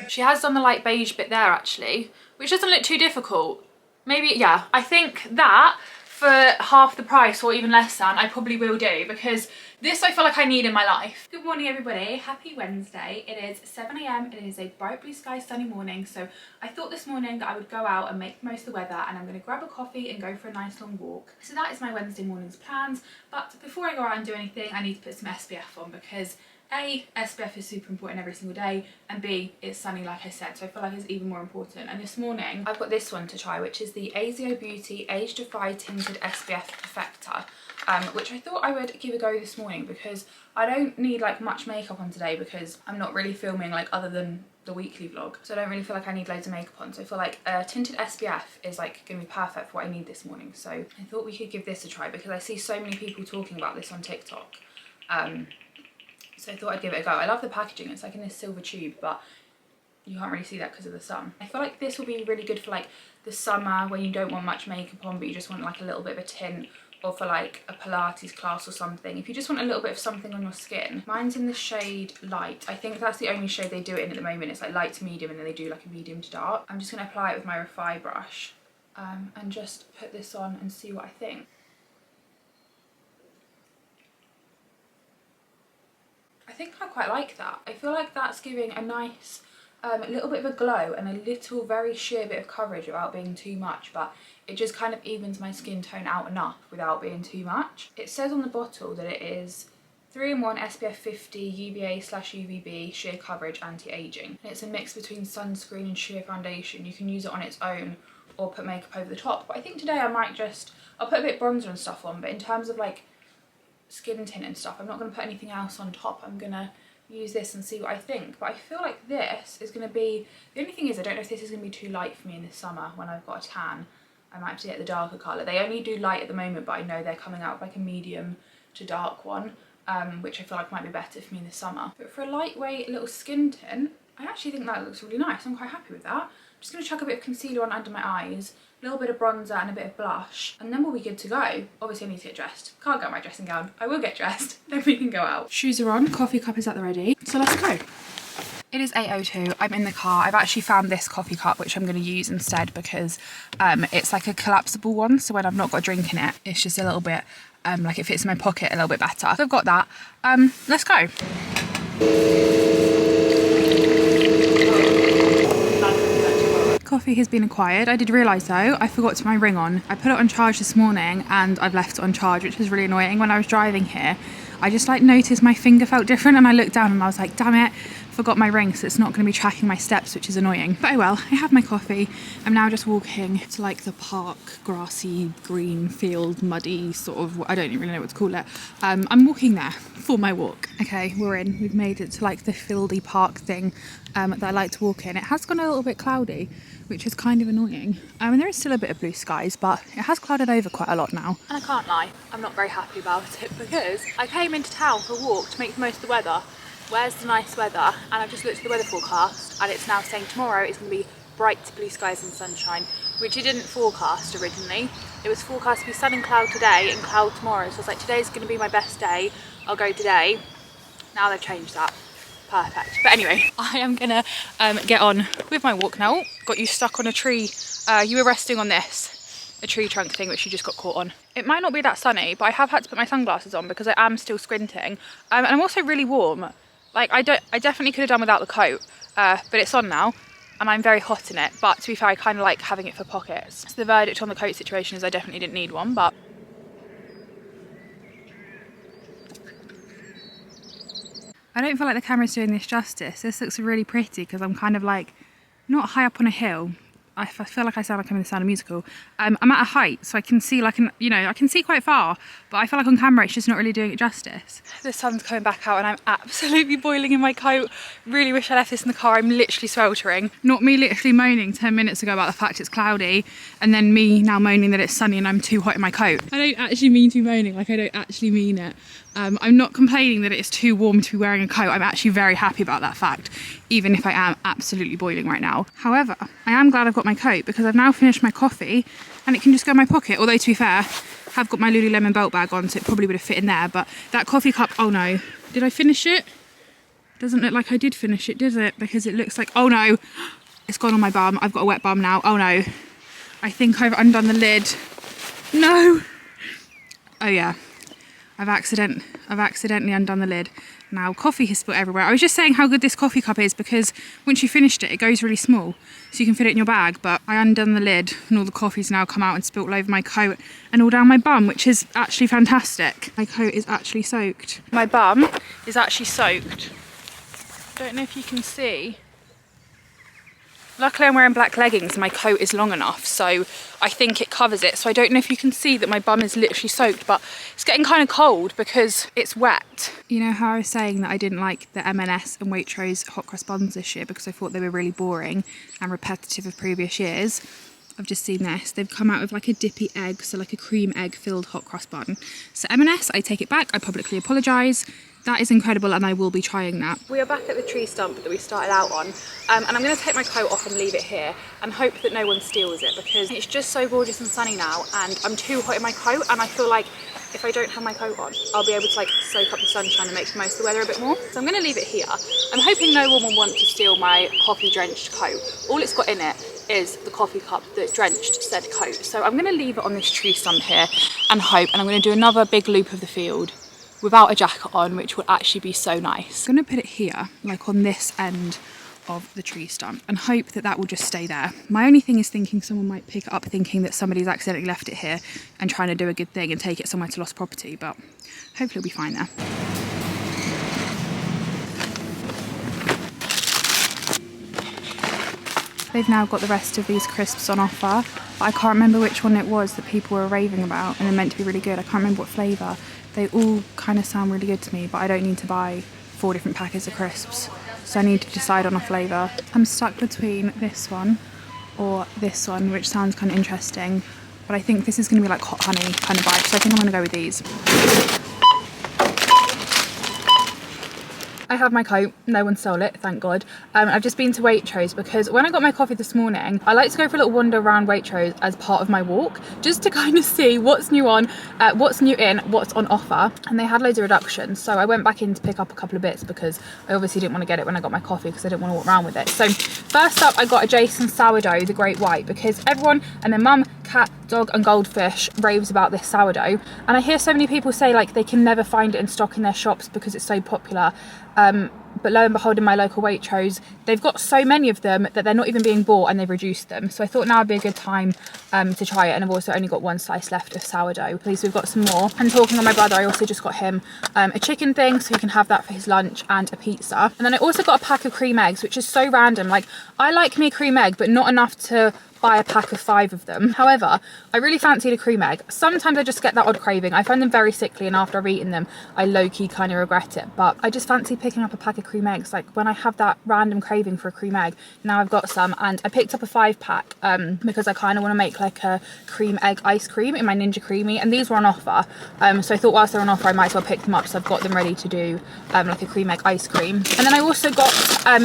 She has done the light beige bit there actually, which doesn't look too difficult. Maybe, yeah, I think that for half the price or even less than, I probably will do, because this I feel like I need in my life. Good morning everybody, happy Wednesday. It is 7 AM, it is a bright blue sky sunny morning, so I thought this morning that I would go out and make the most of the weather, and I'm going to grab a coffee and go for a nice long walk. So that is my Wednesday morning's plans, but before I go out and do anything, I need to put some SPF on, because A, SPF is super important every single day, and B, it's sunny like I said, so I feel like it's even more important. And this morning I've got this one to try, which is the ASIO Beauty Age Defy Tinted SPF Perfector, which I thought I would give a go this morning, because I don't need like much makeup on today, because I'm not really filming like other than the weekly vlog, so I don't really feel like I need loads of makeup on. So I feel like a tinted SPF is like going to be perfect for what I need this morning. So I thought we could give this a try, because I see so many people talking about this on TikTok. So I thought I'd give it a go. I love the packaging, it's like in this silver tube, but you can't really see that because of the sun. I feel like this will be really good for like the summer when you don't want much makeup on, but you just want like a little bit of a tint, or for like a Pilates class or something. If you just want a little bit of something on your skin. Mine's in the shade light. I think that's the only shade they do it in at the moment. It's like light to medium, and then they do like a medium to dark. I'm just going to apply it with my Refi brush and just put this on and see what I think. I think I quite like that. I feel like that's giving a nice A little bit of a glow and a little very sheer bit of coverage without being too much, but it just kind of evens my skin tone out enough without being too much. It says on the bottle that it is 3-in-1 SPF 50 UVA/UVB sheer coverage anti-aging. And it's a mix between sunscreen and sheer foundation. You can use it on its own or put makeup over the top. But I think today I might just, I'll put a bit of bronzer and stuff on, but in terms of like skin tint and stuff, I'm not going to put anything else on top. I'm going to use this and see what I think. But I feel like this is going to be, the only thing is I don't know if this is going to be too light for me in the summer when I've got a tan. I might have to get the darker colour. They only do light at the moment, but I know they're coming out with like a medium to dark one, which I feel like might be better for me in the summer. But for a lightweight little skin tint, I actually think that looks really nice. I'm quite happy with that. I'm just going to chuck a bit of concealer on under my eyes, a little bit of bronzer and a bit of blush, and then we'll be good to go. Obviously I need to get dressed. Can't go in my dressing gown. I will get dressed, then we can go out. Shoes are on, coffee cup is at the ready, so let's go. It is 8:02, I'm in the car. I've actually found this coffee cup, which I'm going to use instead because it's like a collapsible one, so when I've not got a drink in it, it's just a little bit, like it fits in my pocket a little bit better. So I've got that. Let's go. Coffee has been acquired. I did realise though, I forgot to put my ring on. I put it on charge this morning and I've left it on charge, which is really annoying. When I was driving here, I just like noticed my finger felt different and I looked down and I was like, damn it, forgot my ring, so it's not going to be tracking my steps, which is annoying. But oh well, I have my coffee. I'm now just walking to like the park, grassy, green field, muddy sort of, I don't even really know what to call it. I'm walking there for my walk. Okay, we're in. We've made it to like the fieldy park thing that I like to walk in. It has gone a little bit cloudy, which is kind of annoying. And there is still a bit of blue skies, but it has clouded over quite a lot now. And I can't lie, I'm not very happy about it because I came into town for a walk to make the most of the weather. Where's the nice weather? And I've just looked at the weather forecast and it's now saying tomorrow it's going to be bright blue skies and sunshine, which it didn't forecast originally. It was forecast to be sun and cloud today and cloud tomorrow. So I was like, today's going to be my best day. I'll go today. Now they've changed that. Perfect. But anyway, I am gonna get on with my walk now. Got you stuck on a tree. You were resting on this, a tree trunk thing, which you just got caught on. It might not be that sunny, but I have had to put my sunglasses on because I am still squinting. And I'm also really warm. Like I definitely could have done without the coat, but it's on now and I'm very hot in it. But to be fair, I kind of like having it for pockets. So the verdict on the coat situation is I definitely didn't need one, but I don't feel like the camera's doing this justice. This looks really pretty because I'm kind of like not high up on a hill. I feel like I sound like I'm in the Sound of Musical. I'm at a height, so I can see like, I can see quite far, but I feel like on camera it's just not really doing it justice. The sun's coming back out and I'm absolutely boiling in my coat. Really wish I left this in the car. I'm literally sweltering. Not me literally moaning 10 minutes ago about the fact it's cloudy, and then me now moaning that it's sunny and I'm too hot in my coat. I don't actually mean to be moaning, like I don't actually mean it. I'm not complaining that it's too warm to be wearing a coat. I'm actually very happy about that fact, even if I am absolutely boiling right now. However, I am glad I've got my coat because I've now finished my coffee and it can just go in my pocket. Although to be fair, I have got my Lululemon belt bag on, so it probably would have fit in there. But that coffee cup, oh no, did I finish it? Doesn't look like I did finish it, does it? Because it looks like, oh no, it's gone on my bum. I've got a wet bum now. Oh no, I think I've undone the lid. No. Oh yeah. I've accidentally undone the lid. Now coffee has spilled everywhere. I was just saying how good this coffee cup is because once you finished it, it goes really small, so you can fit it in your bag. But I undone the lid and all the coffee's now come out and spilled all over my coat and all down my bum, which is actually fantastic. My coat is actually soaked. My bum is actually soaked. Don't know if you can see. Luckily I'm wearing black leggings and my coat is long enough, so I think it covers it. So I don't know if you can see that my bum is literally soaked, but it's getting kind of cold because it's wet. You know how I was saying that I didn't like the M&S and Waitrose hot cross buns this year because I thought they were really boring and repetitive of previous years? I've just seen this. They've come out with like a dippy egg, so like a cream egg filled hot cross bun. So M&S, I take it back. I publicly apologise. That is incredible and I will be trying that. We are back at the tree stump that we started out on, and I'm going to take my coat off and leave it here and hope that no one steals it because it's just so gorgeous and sunny now and I'm too hot in my coat, and I feel like if I don't have my coat on, I'll be able to like soak up the sunshine and make the most of the weather a bit more. So I'm going to leave it here. I'm hoping no one will want to steal my coffee drenched coat. All it's got in it is the coffee cup that drenched said coat. So I'm going to leave it on this tree stump here and hope, and I'm going to do another big loop of the field without a jacket on, which will actually be so nice. I'm going to put it here, like on this end of the tree stump and hope that that will just stay there. My only thing is thinking someone might pick it up thinking that somebody's accidentally left it here and trying to do a good thing and take it somewhere to lost property, but hopefully it'll be fine there. They've now got the rest of these crisps on offer, but I can't remember which one it was that people were raving about and they're meant to be really good. I can't remember what flavour. They all kind of sound really good to me, but I don't need to buy 4 different packets of crisps, so I need to decide on a flavour. I'm stuck between this one or this one, which sounds kind of interesting, but I think this is going to be like hot honey kind of vibe, so I think I'm going to go with these. I have my coat, no one stole it, thank God. I've just been to Waitrose because when I got my coffee this morning, I like to go for a little wander around Waitrose as part of my walk, just to kind of see what's new on, what's new in, what's on offer. And they had loads of reductions. So I went back in to pick up a couple of bits because I obviously didn't want to get it when I got my coffee because I didn't want to walk around with it. So first up, I got a Jason sourdough, the Great White, because everyone and their mum, cat, dog and goldfish raves about this sourdough. And I hear so many people say like they can never find it in stock in their shops because it's so popular. But lo and behold, in my local Waitrose, they've got so many of them that they're not even being bought and they've reduced them. So I thought now would be a good time to try it. And I've also only got 1 slice left of sourdough. At least we've got some more. And talking on my brother, I also just got him a chicken thing so he can have that for his lunch and a pizza. And then I also got a pack of cream eggs, which is so random. Like, I like me a cream egg, but not enough to buy a pack of 5 of them. However, I really fancied a cream egg. Sometimes I just get that odd craving. I find them very sickly and after I've eaten them, I low-key kind of regret it. But I just fancy picking up a pack of cream eggs. Like when I have that random craving for a cream egg, now I've got some, and I picked up a 5-pack because I kind of want to make like a cream egg ice cream in my Ninja Creamy, and these were on offer. So I thought whilst they're on offer, I might as well pick them up, so I've got them ready to do like a cream egg ice cream. And then I also got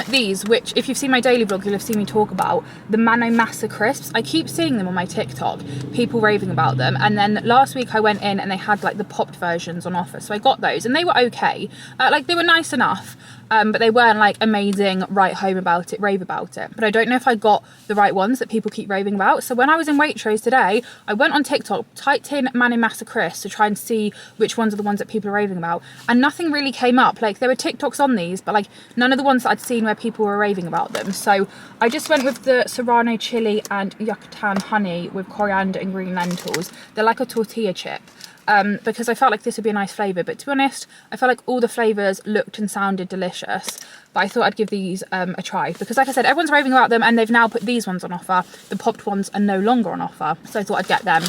these, which if you've seen my daily vlog, you'll have seen me talk about, the Mano Massa crisps. I keep seeing them on my TikTok, people raving about them, and then last week I went in and they had like the popped versions on offer, so I got those and they were okay. Like they were nice enough, but they weren't like amazing, write home about it, rave about it. But I don't know if I got the right ones that people keep raving about. So when I was in Waitrose today, I went on TikTok, typed in Mano Massa crisps to try and see which ones are the ones that people are raving about, and nothing really came up. Like there were TikToks on these, but like none of the ones that I'd seen where people were raving about them. So I just went with the Serrano chili and Yucatan honey with coriander and green lentils. They're like a tortilla chip. Because I felt like this would be a nice flavour, but to be honest, I felt like all the flavours looked and sounded delicious, but I thought I'd give these a try, because like I said, everyone's raving about them and they've now put these ones on offer. The popped ones are no longer on offer, so I thought I'd get them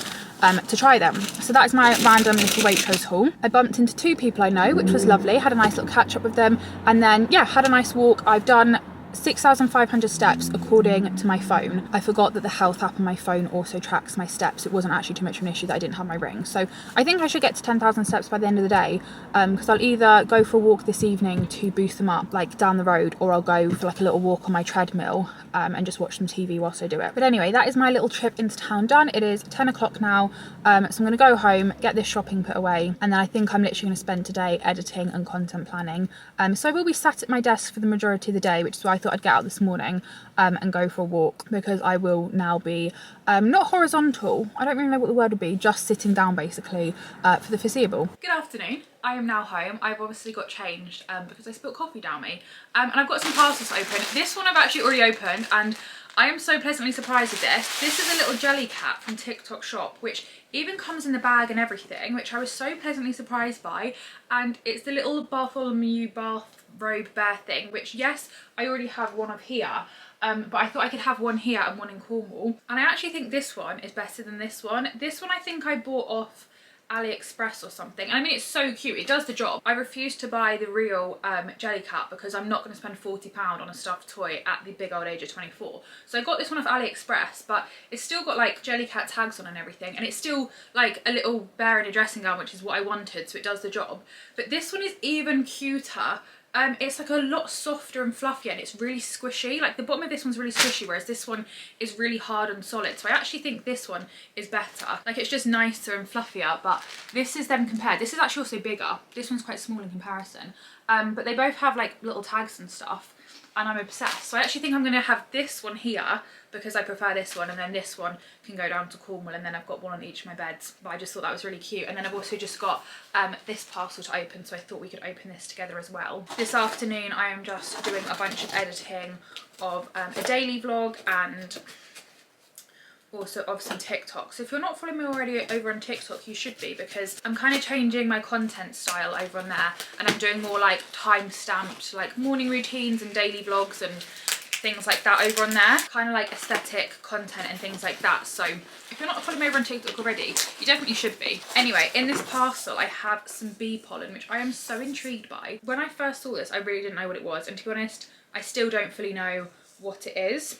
to try them. So that is my random little Waitrose haul. I bumped into 2 people I know, which was lovely, had a nice little catch up with them, and then yeah, had a nice walk. I've done 6,500 steps according to my phone. I forgot that the health app on my phone also tracks my steps. It wasn't actually too much of an issue that I didn't have my ring. So I think I should get to 10,000 steps by the end of the day, because I'll either go for a walk this evening to boost them up like down the road, or I'll go for like a little walk on my treadmill and just watch some TV whilst I do it. But anyway, that is my little trip into town done. It is 10 o'clock now, so I'm going to go home, get this shopping put away, and then I think I'm literally going to spend today editing and content planning. So I will be sat at my desk for the majority of the day, which is why I thought I'd get out this morning and go for a walk, because I will now be not horizontal, I don't really know what the word would be, just sitting down basically for the foreseeable. Good afternoon. I am now home. I've obviously got changed because I spilled coffee down me, and I've got some parcels to open. This one I've actually already opened, and I am so pleasantly surprised with this. This is a little jelly cat from TikTok shop, which even comes in the bag and everything, which I was so pleasantly surprised by. And it's the little Bartholomew Bathrobe Bear thing, which yes, I already have one of here, but I thought I could have one here and one in Cornwall. And I actually think this one is better than this one. This one I think I bought off AliExpress or something. I mean, it's so cute, it does the job. I refuse to buy the real jelly cat because I'm not going to spend £40 on a stuffed toy at the big old age of 24. So I got this one off AliExpress, but it's still got like jelly cat tags on and everything, and it's still like a little bear in a dressing gown, which is what I wanted, so it does the job. But this one is even cuter. It's like a lot softer and fluffier, and it's really squishy. Like the bottom of this one's really squishy, whereas this one is really hard and solid. So I actually think this one is better. Like it's just nicer and fluffier, but this is them compared. This is actually also bigger. This one's quite small in comparison. But they both have like little tags and stuff. and I'm obsessed. So I actually think I'm going to have this one here because I prefer this one, and then this one can go down to Cornwall, and then I've got one on each of my beds. But I just thought that was really cute. And then I've also just got this parcel to open, so I thought we could open this together as well. This afternoon I am just doing a bunch of editing of a daily vlog and also of some TikTok. So if you're not following me already over on TikTok, you should be, because I'm kind of changing my content style over on there, and I'm doing more like time-stamped like morning routines and daily vlogs and things like that over on there, kind of like aesthetic content and things like that. So if you're not following me over on TikTok already, you definitely should be. Anyway, in this parcel I have some bee pollen, which I am so intrigued by. When I first saw this, I really didn't know what it was, and to be honest, I still don't fully know what it is.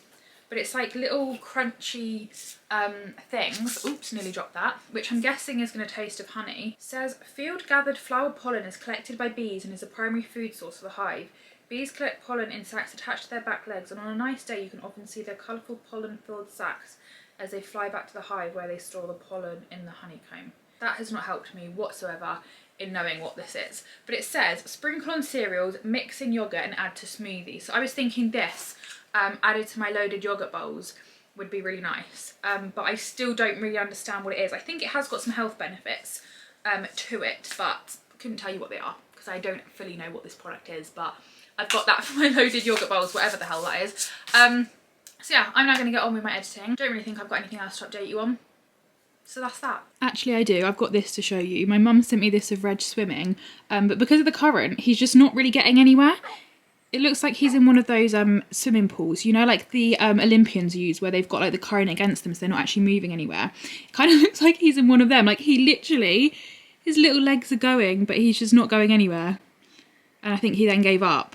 But it's like little crunchy things, oops, nearly dropped that, which I'm guessing is going to taste of honey. It says field gathered flower pollen is collected by bees and is a primary food source for the hive. Bees collect pollen in sacs attached to their back legs, and on a nice day you can often see their colourful pollen filled sacs as they fly back to the hive where they store the pollen in the honeycomb. That has not helped me whatsoever in knowing what this is. But it says sprinkle on cereals, mix in yogurt and add to smoothies. So I was thinking this added to my loaded yogurt bowls would be really nice, but I still don't really understand what it is. I think it has got some health benefits to it, but I couldn't tell you what they are because I don't fully know what this product is, but I've got that for my loaded yogurt bowls, whatever the hell that is. So yeah, I'm now going to get on with my editing. Don't really think I've got anything else to update you on. So that's that. Actually I do, I've got this to show you. My mum sent me this of Reg swimming, but because of the current, he's just not really getting anywhere. It looks like he's in one of those swimming pools, you know, like the Olympians use, where they've got like the current against them so they're not actually moving anywhere. It kind of looks like he's in one of them. Like he literally, his little legs are going, but he's just not going anywhere. And I think he then gave up.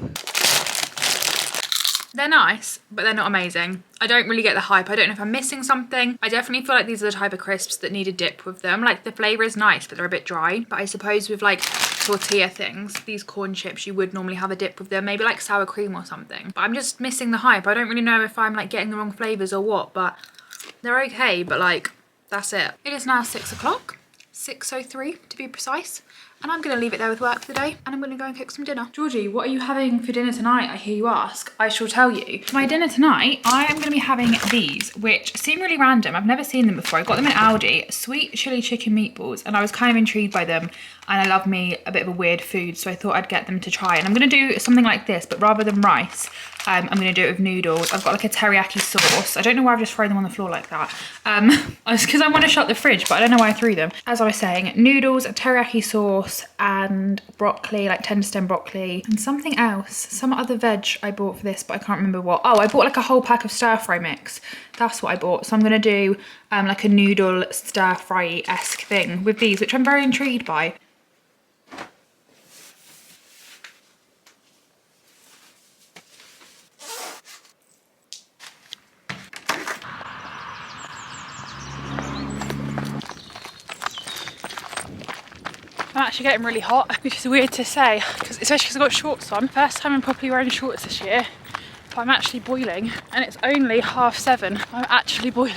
They're nice, but they're not amazing. I don't really get the hype. I don't know if I'm missing something. I definitely feel like these are the type of crisps that need a dip with them. Like the flavour is nice, but they're a bit dry. But I suppose with like tortilla things, these corn chips, you would normally have a dip with them, maybe like sour cream or something. But I'm just missing the hype. I don't really know if I'm like getting the wrong flavours or what, but they're okay, but like that's it. It is now 6 o'clock, 6:03 to be precise. And I'm going to leave it there with work for the day, and I'm going to go and cook some dinner. Georgie, what are you having for dinner tonight? I hear you ask. I shall tell you. For my dinner tonight, I am going to be having these, which seem really random. I've never seen them before. I got them in Aldi, sweet chili chicken meatballs, and I was kind of intrigued by them. And I love me a bit of a weird food, so I thought I'd get them to try. And I'm going to do something like this, but rather than rice, I'm going to do it with noodles. I've got like a teriyaki sauce. I don't know why I've just thrown them on the floor like that. It's because I want to shut the fridge, but I don't know why I threw them. As I was saying, noodles, a teriyaki sauce, and broccoli, like tender stem broccoli, and something else. Some other veg I bought for this, but I can't remember what. Oh, I bought like a whole pack of stir fry mix. That's what I bought. So I'm going to do like a noodle stir fry-esque thing with these, which I'm very intrigued by. I'm actually getting really hot, which is weird to say, especially because I've got shorts on. First time I'm properly wearing shorts this year, but I'm actually boiling, and it's only 7:30. I'm actually boiling.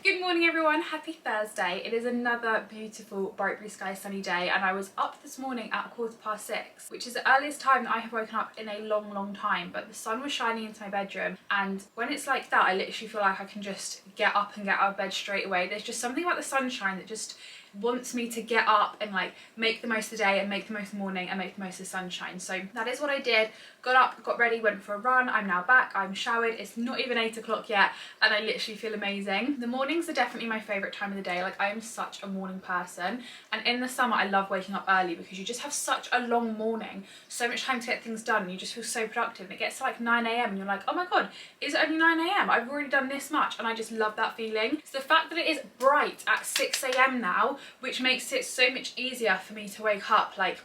Good morning everyone, happy Thursday. It is another beautiful bright blue sky sunny day, and I was up this morning at 6:15, which is the earliest time that I have woken up in a long time, but the sun was shining into my bedroom, and when it's like that I literally feel like I can just get up and get out of bed straight away. There's just something about the sunshine that just wants me to get up and like make the most of the day and make the most of the morning and make the most of the sunshine. So that is what I did. Got up, got ready, went for a run. I'm now back, I'm showered. It's not even 8 o'clock yet, and I literally feel amazing. The mornings are definitely my favorite time of the day. Like I am such a morning person, and in the summer I love waking up early because you just have such a long morning, so much time to get things done, and you just feel so productive. And it gets to like 9 AM and you're like, oh my god, is it only 9 AM? I've already done this much, and I just love that feeling. So the fact that it is bright at 6 AM now, which makes it so much easier for me to wake up. Like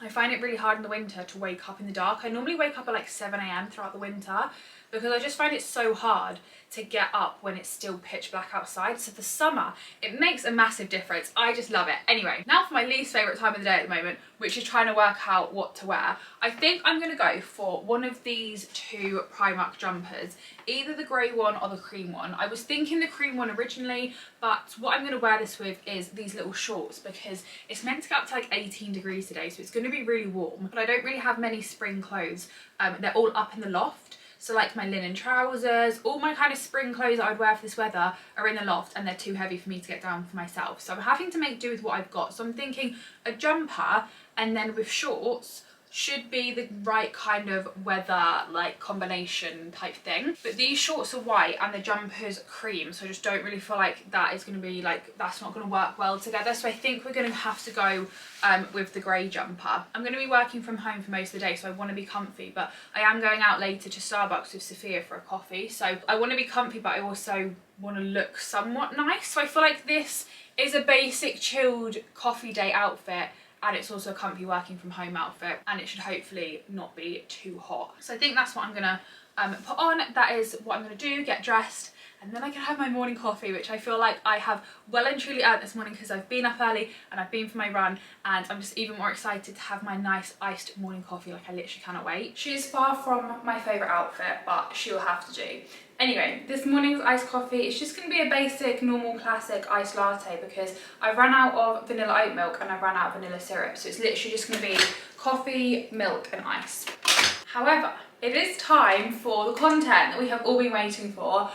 I find it really hard in the winter to wake up in the dark. I normally wake up at like 7 AM throughout the winter because I just find it so hard to get up when it's still pitch black outside. So for summer, it makes a massive difference. I just love it. Anyway, now for my least favourite time of the day at the moment, which is trying to work out what to wear. I think I'm going to go for one of these two Primark jumpers, either the grey one or the cream one. I was thinking the cream one originally, but what I'm going to wear this with is these little shorts because it's meant to get up to like 18 degrees today, so it's going to be really warm, but I don't really have many spring clothes. They're all up in the loft. So like my linen trousers, all my kind of spring clothes that I'd wear for this weather are in the loft, and they're too heavy for me to get down for myself. So I'm having to make do with what I've got. So I'm thinking a jumper and then with shorts should be the right kind of weather like combination type thing. But these shorts are white and the jumper's cream, so I just don't really feel like that is going to be like, that's not going to work well together. So I think we're going to have to go with the grey jumper. I'm going to be working from home for most of the day, so I want to be comfy, but I am going out later to Starbucks with Sophia for a coffee, so I want to be comfy but I also want to look somewhat nice. So I feel like this is a basic chilled coffee day outfit, and it's also a comfy working from home outfit, and it should hopefully not be too hot. So I think that's what I'm gonna put on. That is what I'm gonna do, get dressed, and then I can have my morning coffee, which I feel like I have well and truly earned this morning because I've been up early and I've been for my run, and I'm just even more excited to have my nice iced morning coffee. Like, I literally cannot wait. She is far from my favourite outfit, but she will have to do. Anyway, this morning's iced coffee is just going to be a basic, normal, classic iced latte because I've run out of vanilla oat milk and I've run out of vanilla syrup. So it's literally just going to be coffee, milk and ice. However, it is time for the content that we have all been waiting for,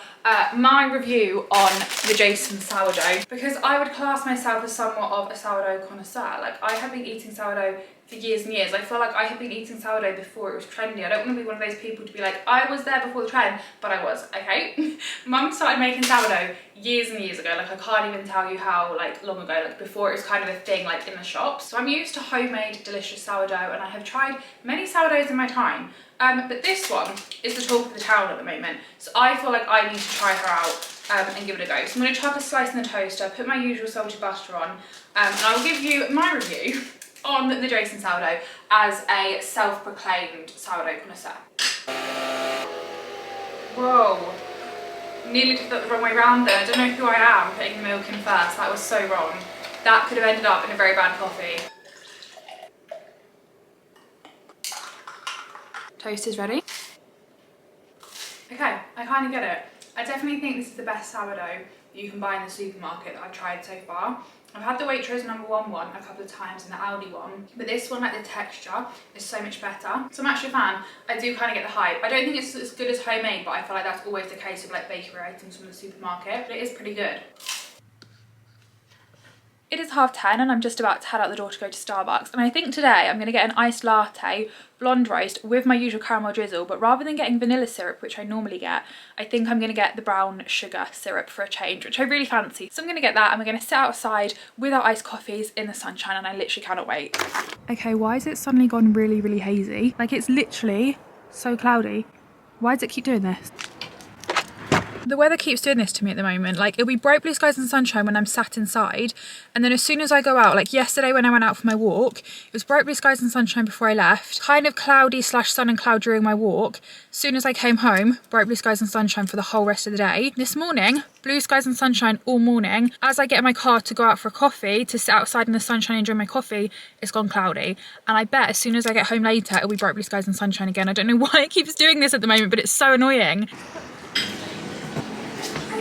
my review on the Jason sourdough, because I would class myself as somewhat of a sourdough connoisseur. Like, I have been eating sourdough for years and years. I feel like I have been eating sourdough before it was trendy. I don't want to be one of those people to be like, I was there before the trend, but I was, okay? Mum started making sourdough years and years ago. Like, I can't even tell you how like long ago, like before it was kind of a thing like in the shops. So I'm used to homemade delicious sourdough, and I have tried many sourdoughs in my time. But this one is the talk of the town at the moment. So I feel like I need to try her out and give it a go. So I'm going to chuck a slice in the toaster, put my usual salted butter on, and I'll give you my review on the Jason sourdough as a self-proclaimed sourdough connoisseur. Whoa, nearly did that the wrong way round there. I don't know who I am putting the milk in first. That was so wrong. That could have ended up in a very bad coffee. Toast is ready. Okay, I kind of get it. I definitely think this is the best sourdough you can buy in the supermarket that I've tried so far. I've had the Waitrose #1 one a couple of times and the Aldi one, but this one, like, the texture is so much better. So I'm actually a fan. I do kind of get the hype. I don't think it's as good as homemade, but I feel like that's always the case with like bakery items from the supermarket, but it is pretty good. It is 10:30 and I'm just about to head out the door to go to Starbucks, and I think today I'm going to get an iced latte, blonde roast with my usual caramel drizzle, but rather than getting vanilla syrup, which I normally get, I think I'm going to get the brown sugar syrup for a change, which I really fancy. So I'm going to get that, and we're going to sit outside with our iced coffees in the sunshine, and I literally cannot wait. Okay, why has it suddenly gone really, really hazy? Like, it's literally so cloudy. Why does it keep doing this? The weather keeps doing this to me at the moment. Like, it'll be bright blue skies and sunshine when I'm sat inside, and then as soon as I go out, like yesterday when I went out for my walk, it was bright blue skies and sunshine before I left, kind of cloudy / sun and cloud during my walk. As soon as I came home, bright blue skies and sunshine for the whole rest of the day. This morning, blue skies and sunshine all morning. As I get in my car to go out for a coffee, to sit outside in the sunshine and enjoy my coffee, it's gone cloudy. And I bet as soon as I get home later, it'll be bright blue skies and sunshine again. I don't know why it keeps doing this at the moment, but it's so annoying.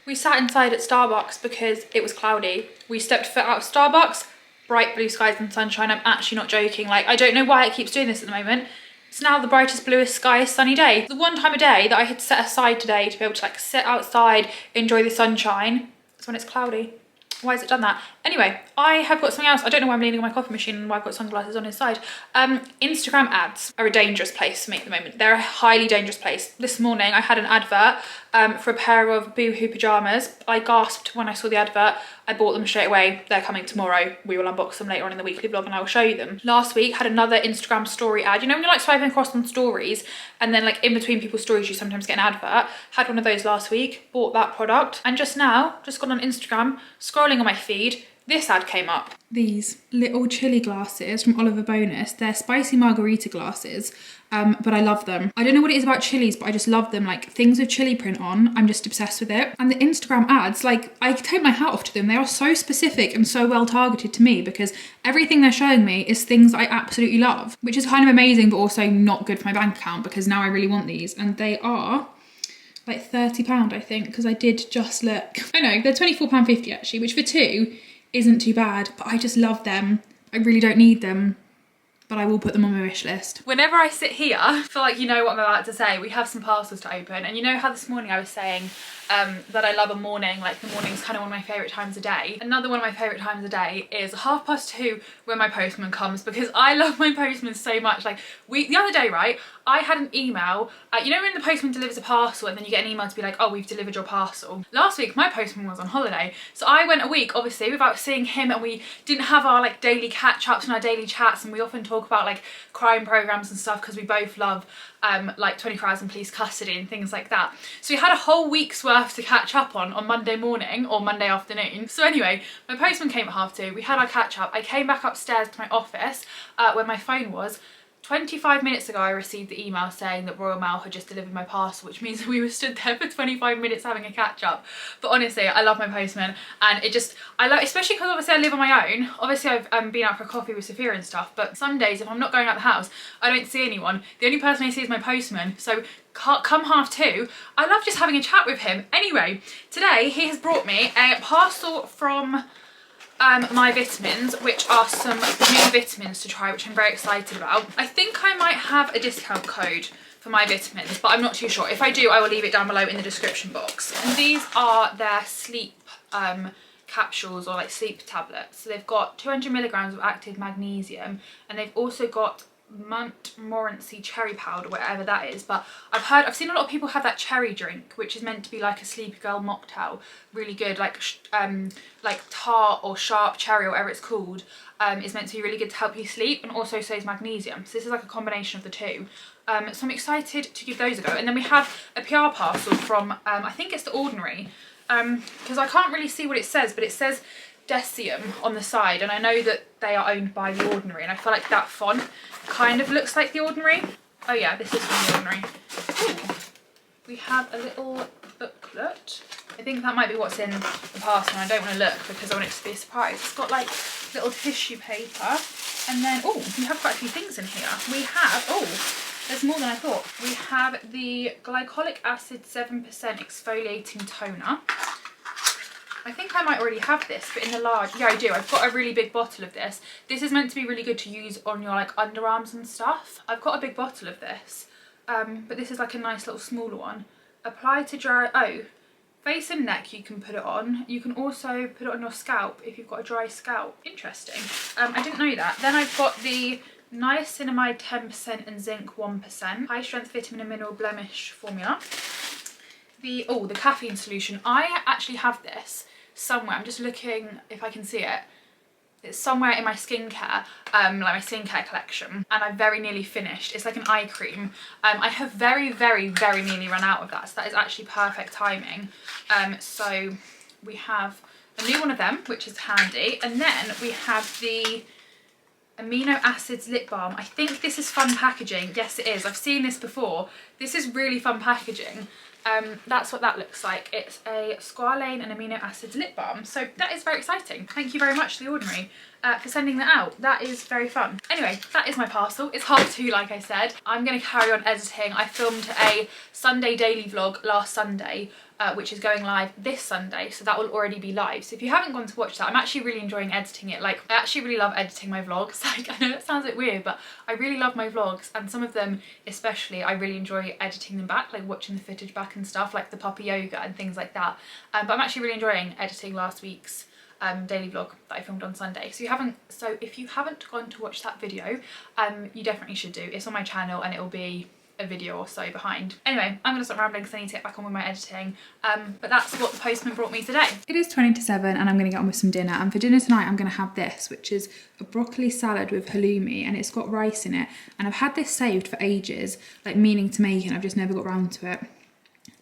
We sat inside at Starbucks because it was cloudy. We stepped foot out of Starbucks, bright blue skies and sunshine. I'm actually not joking. Like, I don't know why it keeps doing this at the moment. It's now the brightest, bluest, skyest, sunny day. The one time a day that I had set aside today to be able to like sit outside, enjoy the sunshine, is when it's cloudy. Why has it done that? Anyway, I have got something else. I don't know why I'm leaning on my coffee machine and why I've got sunglasses on inside. Instagram ads are a dangerous place for me at the moment. They're a highly dangerous place. This morning I had an advert for a pair of Boohoo pyjamas. I gasped when I saw the advert. I bought them straight away. They're coming tomorrow. We will unbox them later on in the weekly vlog and I will show you them. Last week had another Instagram story ad. You know when you're like swiping across on stories and then like in between people's stories you sometimes get an advert? Had one of those last week, bought that product, and just now, just gone on Instagram, scrolling on my feed, this ad came up. These little chili glasses from Oliver Bonus. They're spicy margarita glasses, but I love them. I don't know what it is about chilies, but I just love them. Like, things with chili print on, I'm just obsessed with it. And the Instagram ads, like, I take my hat off to them. They are so specific and so well targeted to me because everything they're showing me is things I absolutely love, which is kind of amazing, but also not good for my bank account because now I really want these. And they are like £30, I think, because I did just look. I know, they're £24.50 actually, which for two isn't too bad, but I just love them. I really don't need them, but I will put them on my wish list. Whenever I sit here, I feel like you know what I'm about to say. We have some parcels to open, and you know how this morning I was saying that I love a morning, like the morning's kind of one of my favourite times of day. Another one of my favourite times of day is 2:30 when my postman comes, because I love my postman so much. Like the other day, right, I had an email, you know when the postman delivers a parcel and then you get an email to be like, oh, we've delivered your parcel. Last week my postman was on holiday, so I went a week obviously without seeing him, and we didn't have our like daily catch-ups and our daily chats, and we often talk about like crime programs and stuff because we both love like 24 Hours in Police Custody and things like that. So we had a whole week's worth to catch up on Monday morning or Monday afternoon. So anyway, my postman came at 2:30, we had our catch up. I came back upstairs to my office where my phone was. 25 minutes ago I received the email saying that Royal Mail had just delivered my parcel, which means that we were stood there for 25 minutes having a catch up. But honestly, I love my postman, and it just, I love, especially because obviously I live on my own. Obviously I've been out for coffee with Sophia and stuff, but some days if I'm not going out the house, I don't see anyone. The only person I see is my postman. So come 2:30, I love just having a chat with him. Anyway, today he has brought me a parcel from my vitamins, which are some new vitamins to try, which I'm very excited about. I think I might have a discount code for my vitamins, but I'm not too sure. If I do, I will leave it down below in the description box. And these are their sleep capsules, or like sleep tablets. So they've got 200 milligrams of active magnesium, and they've also got Montmorency cherry powder, whatever that is. But I've seen a lot of people have that cherry drink, which is meant to be like a sleepy girl mocktail, really good, like tart or sharp cherry or whatever it's called, is meant to be really good to help you sleep, and also so is magnesium. So this is like a combination of the two. So I'm excited to give those a go. And then we have a PR parcel from I think it's The Ordinary, because I can't really see what it says, but it says Decium on the side, and I know that they are owned by The Ordinary, and I feel like that font kind of looks like The Ordinary. Oh yeah, this is from The Ordinary. Ooh. We have a little booklet. I think that might be what's in the parcel, and I don't want to look because I want it to be a surprise. It's got like little tissue paper, and then, oh, we have quite a few things in here. We have, oh, there's more than I thought. We have the glycolic acid 7% exfoliating toner. I think I might already have this, but in the large, yeah I do. I've got a really big bottle of this. This is meant to be really good to use on your like underarms and stuff. I've got a big bottle of this, but this is like a nice little smaller one. Apply to dry, oh, face and neck you can put it on. You can also put it on your scalp if you've got a dry scalp. Interesting. I didn't know that. Then I've got the niacinamide 10% and zinc 1%. High strength vitamin and mineral blemish formula. The caffeine solution. I actually have this somewhere. I'm just looking if I can see it. It's somewhere in my skincare, like my skincare collection, and I've very nearly finished. It's like an eye cream. I have very, very, very nearly run out of that, so that is actually perfect timing. So we have a new one of them, which is handy, and then we have the amino acids lip balm. I think this is fun packaging. Yes, it is. I've seen this before. This is really fun packaging. That's what that looks like. It's a squalane and amino acids lip balm, so that is very exciting. Thank you very much to The Ordinary for sending that out. That is very fun. Anyway, that is my parcel. It's 2:30, like I said. I'm going to carry on editing. I filmed a Sunday daily vlog last Sunday, which is going live this Sunday, so that will already be live. So if you haven't gone to watch that, I'm actually really enjoying editing it. Like, I actually really love editing my vlogs. Like, I know that sounds a bit weird, but I really love my vlogs, and some of them especially I really enjoy editing them back, like watching the footage back and stuff, like the puppy yoga and things like that. But I'm actually really enjoying editing last week's daily vlog that I filmed on Sunday. So if you haven't gone to watch that video, you definitely should do. It's on my channel, and it will be a video or so behind. Anyway, I'm gonna stop rambling because I need to get back on with my editing, but that's what the postman brought me today. It is 20 to 7 and I'm gonna get on with some dinner, and for dinner tonight I'm gonna have this, which is a broccoli salad with halloumi, and it's got rice in it, and I've had this saved for ages, like meaning to make it, I've just never got round to it.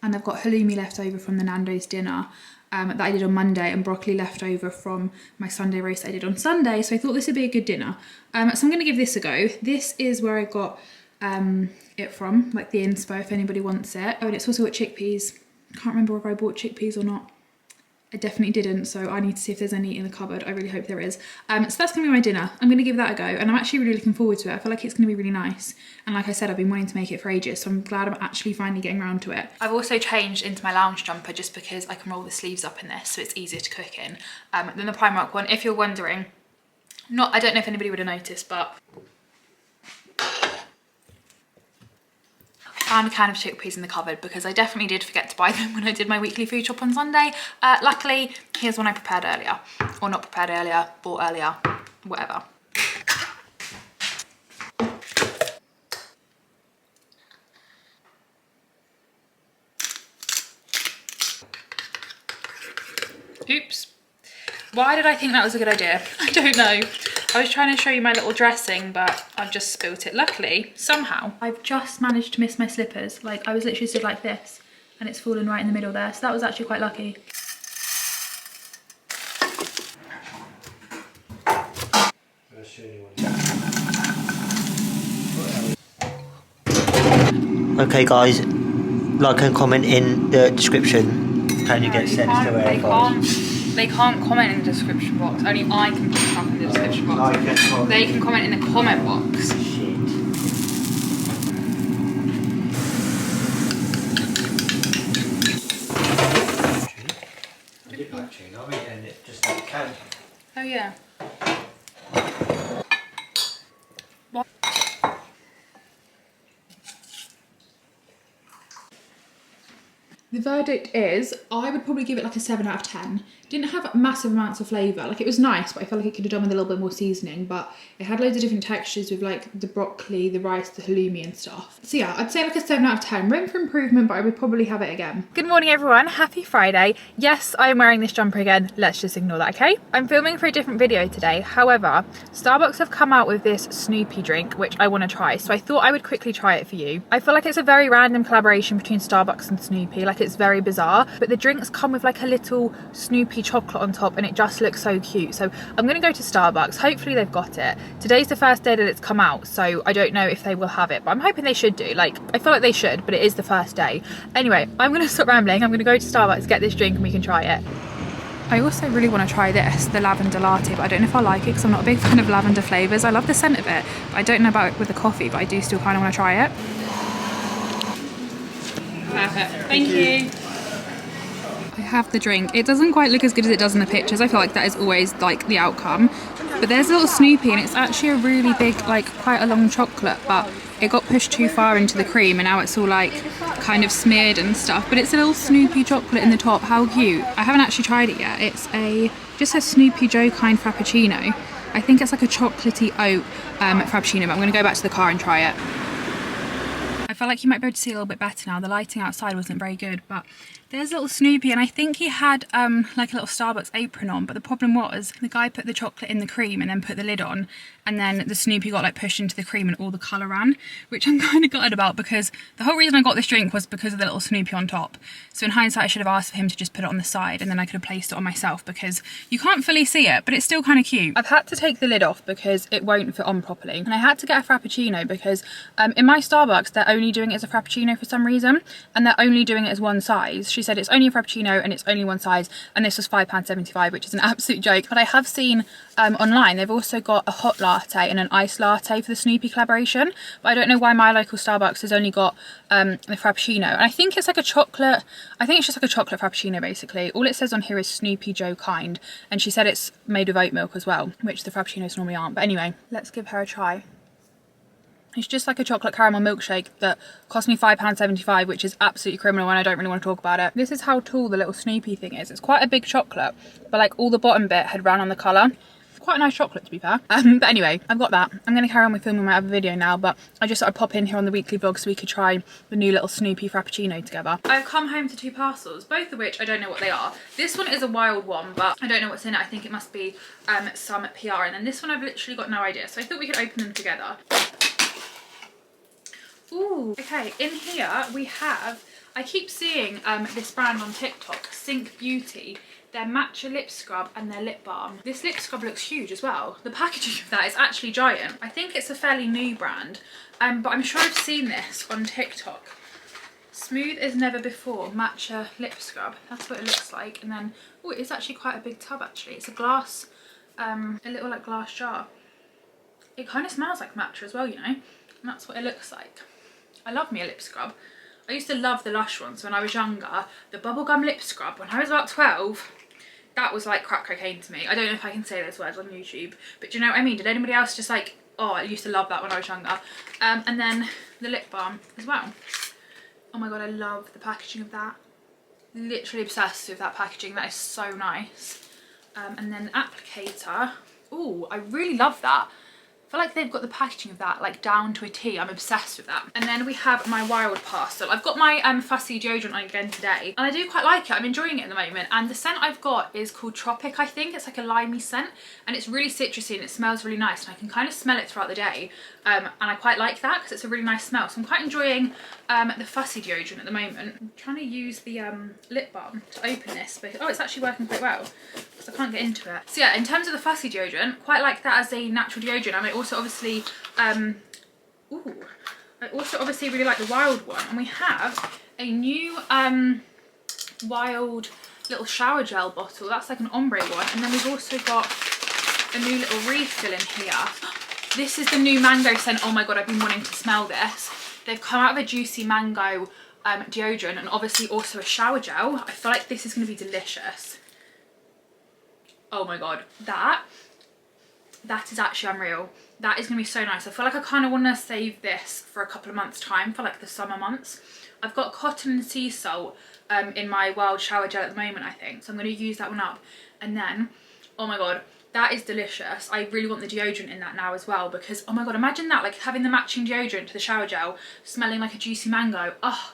And I've got halloumi left over from the Nando's dinner that I did on Monday, and broccoli left over from my Sunday roast I did on Sunday, so I thought this would be a good dinner. So I'm gonna give this a go. This is where I got it from, like the inspo if anybody wants it. Oh, and it's also got chickpeas. Can't remember if I bought chickpeas or not. I definitely didn't, so I need to see if there's any in the cupboard. I really hope there is. So that's gonna be my dinner. I'm gonna give that a go, and I'm actually really looking forward to it. I feel like it's gonna be really nice, and like I said, I've been wanting to make it for ages, so I'm glad I'm actually finally getting around to it. I've also changed into my lounge jumper just because I can roll the sleeves up in this, so it's easier to cook in than the Primark one. If you're wondering, I don't know if anybody would have noticed, but Found a can of chickpeas in the cupboard because I definitely did forget to buy them when I did my weekly food shop on Sunday. Luckily, here's one I prepared earlier. Or not prepared earlier, bought earlier, whatever. Oops. Why did I think that was a good idea? I don't know. I was trying to show you my little dressing, but I've just spilt it. Luckily, somehow, I've just managed to miss my slippers. Like, I was literally stood like this, and it's fallen right in the middle there. So that was actually quite lucky. Okay guys, like and comment in the description. Can you get sent to where They can't comment in the description box. Only I can put stuff in the description box. They can comment in the comment box. I did like tuna. I'm eating it just like a can. Oh yeah. The verdict is, I would probably give it like a 7 out of 10. Didn't have massive amounts of flavour. Like, it was nice, but I felt like it could have done with a little bit more seasoning. But it had loads of different textures with like the broccoli, the rice, the halloumi and stuff. So yeah, I'd say like a 7 out of 10. Room for improvement, but I would probably have it again. Good morning everyone, happy Friday. Yes, I am wearing this jumper again. Let's just ignore that, okay? I'm filming for a different video today. However, Starbucks have come out with this Snoopy drink, which I want to try. So I thought I would quickly try it for you. I feel like it's a very random collaboration between Starbucks and Snoopy. Like, it's very bizarre, but the drinks come with like a little Snoopy chocolate on top and it just looks so cute. So I'm gonna go to Starbucks. Hopefully they've got it. Today's the first day that it's come out, so I don't know if they will have it, but I'm hoping they should do. Like, I feel like they should, but it is the first day. Anyway, I'm gonna stop rambling. I'm gonna go to Starbucks, get this drink, and we can try it. I also really want to try this, the lavender latte, but I don't know if I like it because I'm not a big fan of lavender flavours. I love the scent of it, but I don't know about it with the coffee, but I do still kind of want to try it. Perfect, thank you. I have the drink. It doesn't quite look as good as it does in the pictures. I feel like that is always like the outcome. But there's a little Snoopy and it's actually a really big, like quite a long chocolate, but it got pushed too far into the cream and now it's all like kind of smeared and stuff. But it's a little Snoopy chocolate in the top. How cute. I haven't actually tried it yet. It's just a Snoopy Joe kind frappuccino. I think it's like a chocolatey oat frappuccino, but I'm going to go back to the car and try it. I feel like you might be able to see a little bit better now. The lighting outside wasn't very good, but there's little Snoopy, and I think he had like a little Starbucks apron on, but the problem was the guy put the chocolate in the cream and then put the lid on, and then the Snoopy got like pushed into the cream and all the colour ran, which I'm kind of gutted about because the whole reason I got this drink was because of the little Snoopy on top. So in hindsight, I should have asked for him to just put it on the side and then I could have placed it on myself because you can't fully see it, but it's still kind of cute. I've had to take the lid off because it won't fit on properly, and I had to get a Frappuccino because in my Starbucks, they're only doing it as a Frappuccino for some reason, and they're only doing it as one size. She said it's only a Frappuccino and it's only one size, and this was £5.75, which is an absolute joke. But I have seen online, they've also got a hot latte and an iced latte for the Snoopy collaboration, but I don't know why my local Starbucks has only got the Frappuccino. And I think it's like a chocolate, I think it's just like a chocolate Frappuccino basically. All it says on here is Snoopy Joe kind, and she said it's made with oat milk as well, which the Frappuccinos normally aren't. But anyway, let's give her a try. It's just like a chocolate caramel milkshake that cost me £5.75, which is absolutely criminal and I don't really want to talk about it. This is how tall the little Snoopy thing is. It's quite a big chocolate, but like all the bottom bit had ran on the colour. Quite a nice chocolate to be fair. But anyway, I've got that. I'm going to carry on with filming my other video now, but I just thought I'd pop in here on the weekly vlog so we could try the new little Snoopy Frappuccino together. I've come home to 2 parcels, both of which I don't know what they are. This one is a wild one, but I don't know what's in it. I think it must be some PR, and then this one I've literally got no idea. So I thought we could open them together. Ooh, okay, in here we have, I keep seeing this brand on TikTok, Sync Beauty, their matcha lip scrub and their lip balm. This lip scrub looks huge as well. The packaging of that is actually giant. I think it's a fairly new brand, but I'm sure I've seen this on TikTok. Smooth as never before matcha lip scrub. That's what it looks like. And then, oh, it's actually quite a big tub actually. It's a glass, a little like glass jar. It kind of smells like matcha as well, you know, and that's what it looks like. I love me a lip scrub. I used to love the Lush ones when I was younger. The bubblegum lip scrub when I was about 12, that was like crack cocaine to me. I don't know if I can say those words on YouTube, but do you know what I mean? Did anybody else just like Oh, I used to love that when I was younger. And then the lip balm as well. Oh my god, I love the packaging of that. Literally obsessed with that packaging. That is so nice. And then the applicator. Oh, I really love that. I feel like they've got the packaging of that like down to a T. I'm obsessed with that. And then we have my Wild parcel. I've got my fussy deodorant on again today, and I do quite like it. I'm enjoying it at the moment, and the scent I've got is called Tropic, I think. It's like a limey scent, and it's really citrusy and it smells really nice, and I can kind of smell it throughout the day, and I quite like that because it's a really nice smell. So I'm quite enjoying the fussy deodorant at the moment. I'm trying to use the lip balm to open this, but oh, it's actually working quite well because I can't get into it. So yeah, in terms of the fussy deodorant, quite like that as a natural deodorant. And I also obviously I also obviously really like the Wild one, and we have a new Wild little shower gel bottle. That's like an ombre one, and then we've also got a new little refill in here. This is the new mango scent. Oh my god, I've been wanting to smell this. They've come out of a juicy mango deodorant, and obviously also a shower gel. I feel like this is going to be delicious. Oh my god, that is actually unreal. That is going to be so nice. I feel like I kind of want to save this for a couple of months time, for like the summer months. I've got cotton and sea salt in my Wild shower gel at the moment, I think, so I'm going to use that one up. And then, oh my god, that is delicious. I really want the deodorant in that now as well, because oh my god, imagine that, like having the matching deodorant to the shower gel smelling like a juicy mango. Oh,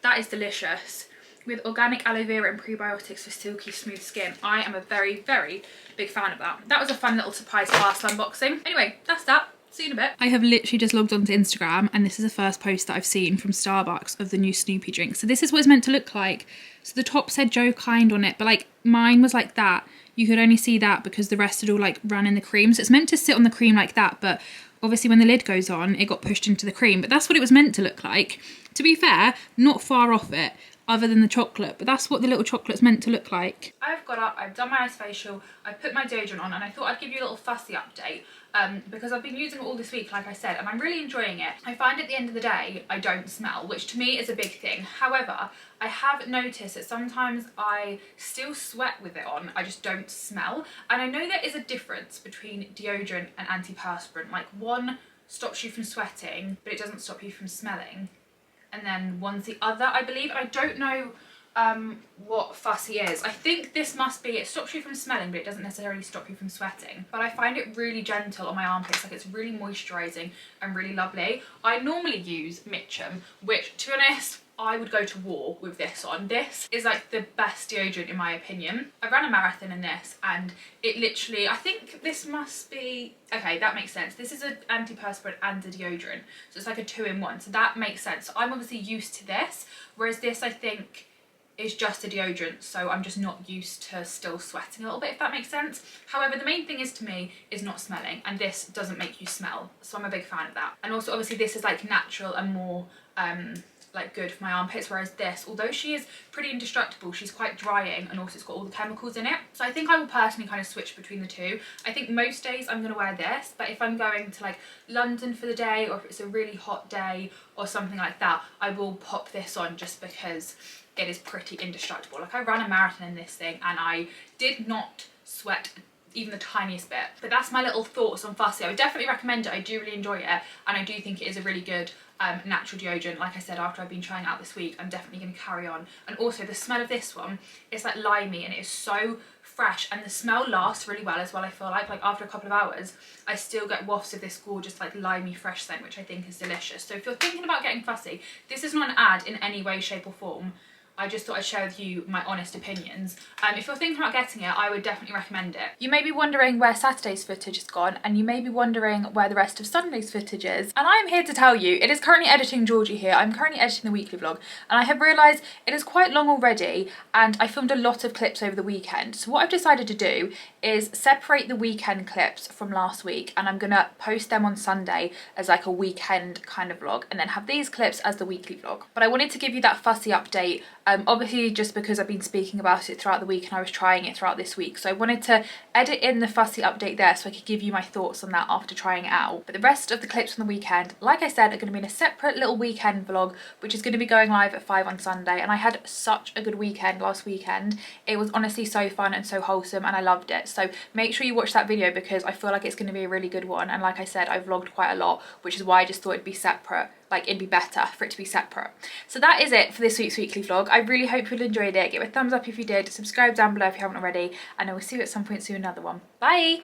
that is delicious. With organic aloe vera and prebiotics for silky smooth skin. I am a very, very big fan of that. That was a fun little surprise parcel unboxing. Anyway, that's that. See you in a bit. I have literally just logged onto Instagram, and this is the first post that I've seen from Starbucks of the new Snoopy drink. So this is what it's meant to look like. So the top said Joe Kind on it, but like mine was like that. You could only see that because the rest had all like ran in the cream. So it's meant to sit on the cream like that, but obviously when the lid goes on, it got pushed into the cream. But that's what it was meant to look like. To be fair, not far off it, other than the chocolate, but that's what the little chocolate's meant to look like. I've got up, I've done my ice facial, I've put my deodorant on, and I thought I'd give you a little fussy update because I've been using it all this week, like I said, and I'm really enjoying it. I find at the end of the day, I don't smell, which to me is a big thing. However, I have noticed that sometimes I still sweat with it on, I just don't smell. And I know there is a difference between deodorant and antiperspirant. Like one stops you from sweating, but it doesn't stop you from smelling. And then one's the other, I believe. I don't know what fussy is. I think this must be, it stops you from smelling, but it doesn't necessarily stop you from sweating. But I find it really gentle on my armpits, like it's really moisturising and really lovely. I normally use Mitchum, which to be honest, I would go to war with this on. This is like the best deodorant in my opinion. I ran a marathon in this, and it literally, I think this must be, okay, that makes sense. This is an antiperspirant and a deodorant, so it's like a 2-in-1, so that makes sense. So I'm obviously used to this, whereas this I think is just a deodorant, so I'm just not used to still sweating a little bit, if that makes sense. However, the main thing is to me is not smelling, and this doesn't make you smell, so I'm a big fan of that. And also obviously this is like natural and more like good for my armpits, whereas this, although she is pretty indestructible, she's quite drying, and also it's got all the chemicals in it. So I think I will personally kind of switch between the two. I think most days I'm gonna wear this, but if I'm going to like London for the day, or if it's a really hot day or something like that, I will pop this on just because it is pretty indestructible. Like I ran a marathon in this thing and I did not sweat even the tiniest bit. But that's my little thoughts on fussy. I would definitely recommend it. I do really enjoy it, and I do think it is a really good natural deodorant. Like I said, after I've been trying it out this week, I'm definitely going to carry on. And also the smell of this one, it's like limey, and it is so fresh, and the smell lasts really well as well. I feel like after a couple of hours I still get wafts of this gorgeous like limey fresh scent, which I think is delicious. So if you're thinking about getting fussy, this is not an ad in any way, shape or form. I just thought I'd share with you my honest opinions. If you're thinking about getting it, I would definitely recommend it. You may be wondering where Saturday's footage has gone, and you may be wondering where the rest of Sunday's footage is. And I am here to tell you, it is currently editing Georgie here. I'm currently editing the weekly vlog, and I have realised it is quite long already, and I filmed a lot of clips over the weekend. So what I've decided to do is separate the weekend clips from last week, and I'm gonna post them on Sunday as like a weekend kind of vlog, and then have these clips as the weekly vlog. But I wanted to give you that fussy update obviously just because I've been speaking about it throughout the week and I was trying it throughout this week, so I wanted to edit in the fussy update there so I could give you my thoughts on that after trying it out. But the rest of the clips from the weekend, like I said, are going to be in a separate little weekend vlog, which is going to be going live at 5 on Sunday. And I had such a good weekend last weekend. It was honestly so fun and so wholesome and I loved it. So make sure you watch that video because I feel like it's going to be a really good one. And like I said, I vlogged quite a lot, which is why I just thought it'd be separate. Like, it'd be better for it to be separate. So that is it for this week's weekly vlog. I really hope you enjoyed it. Give it a thumbs up if you did. Subscribe down below if you haven't already. And I will see you at some point soon in another one. Bye!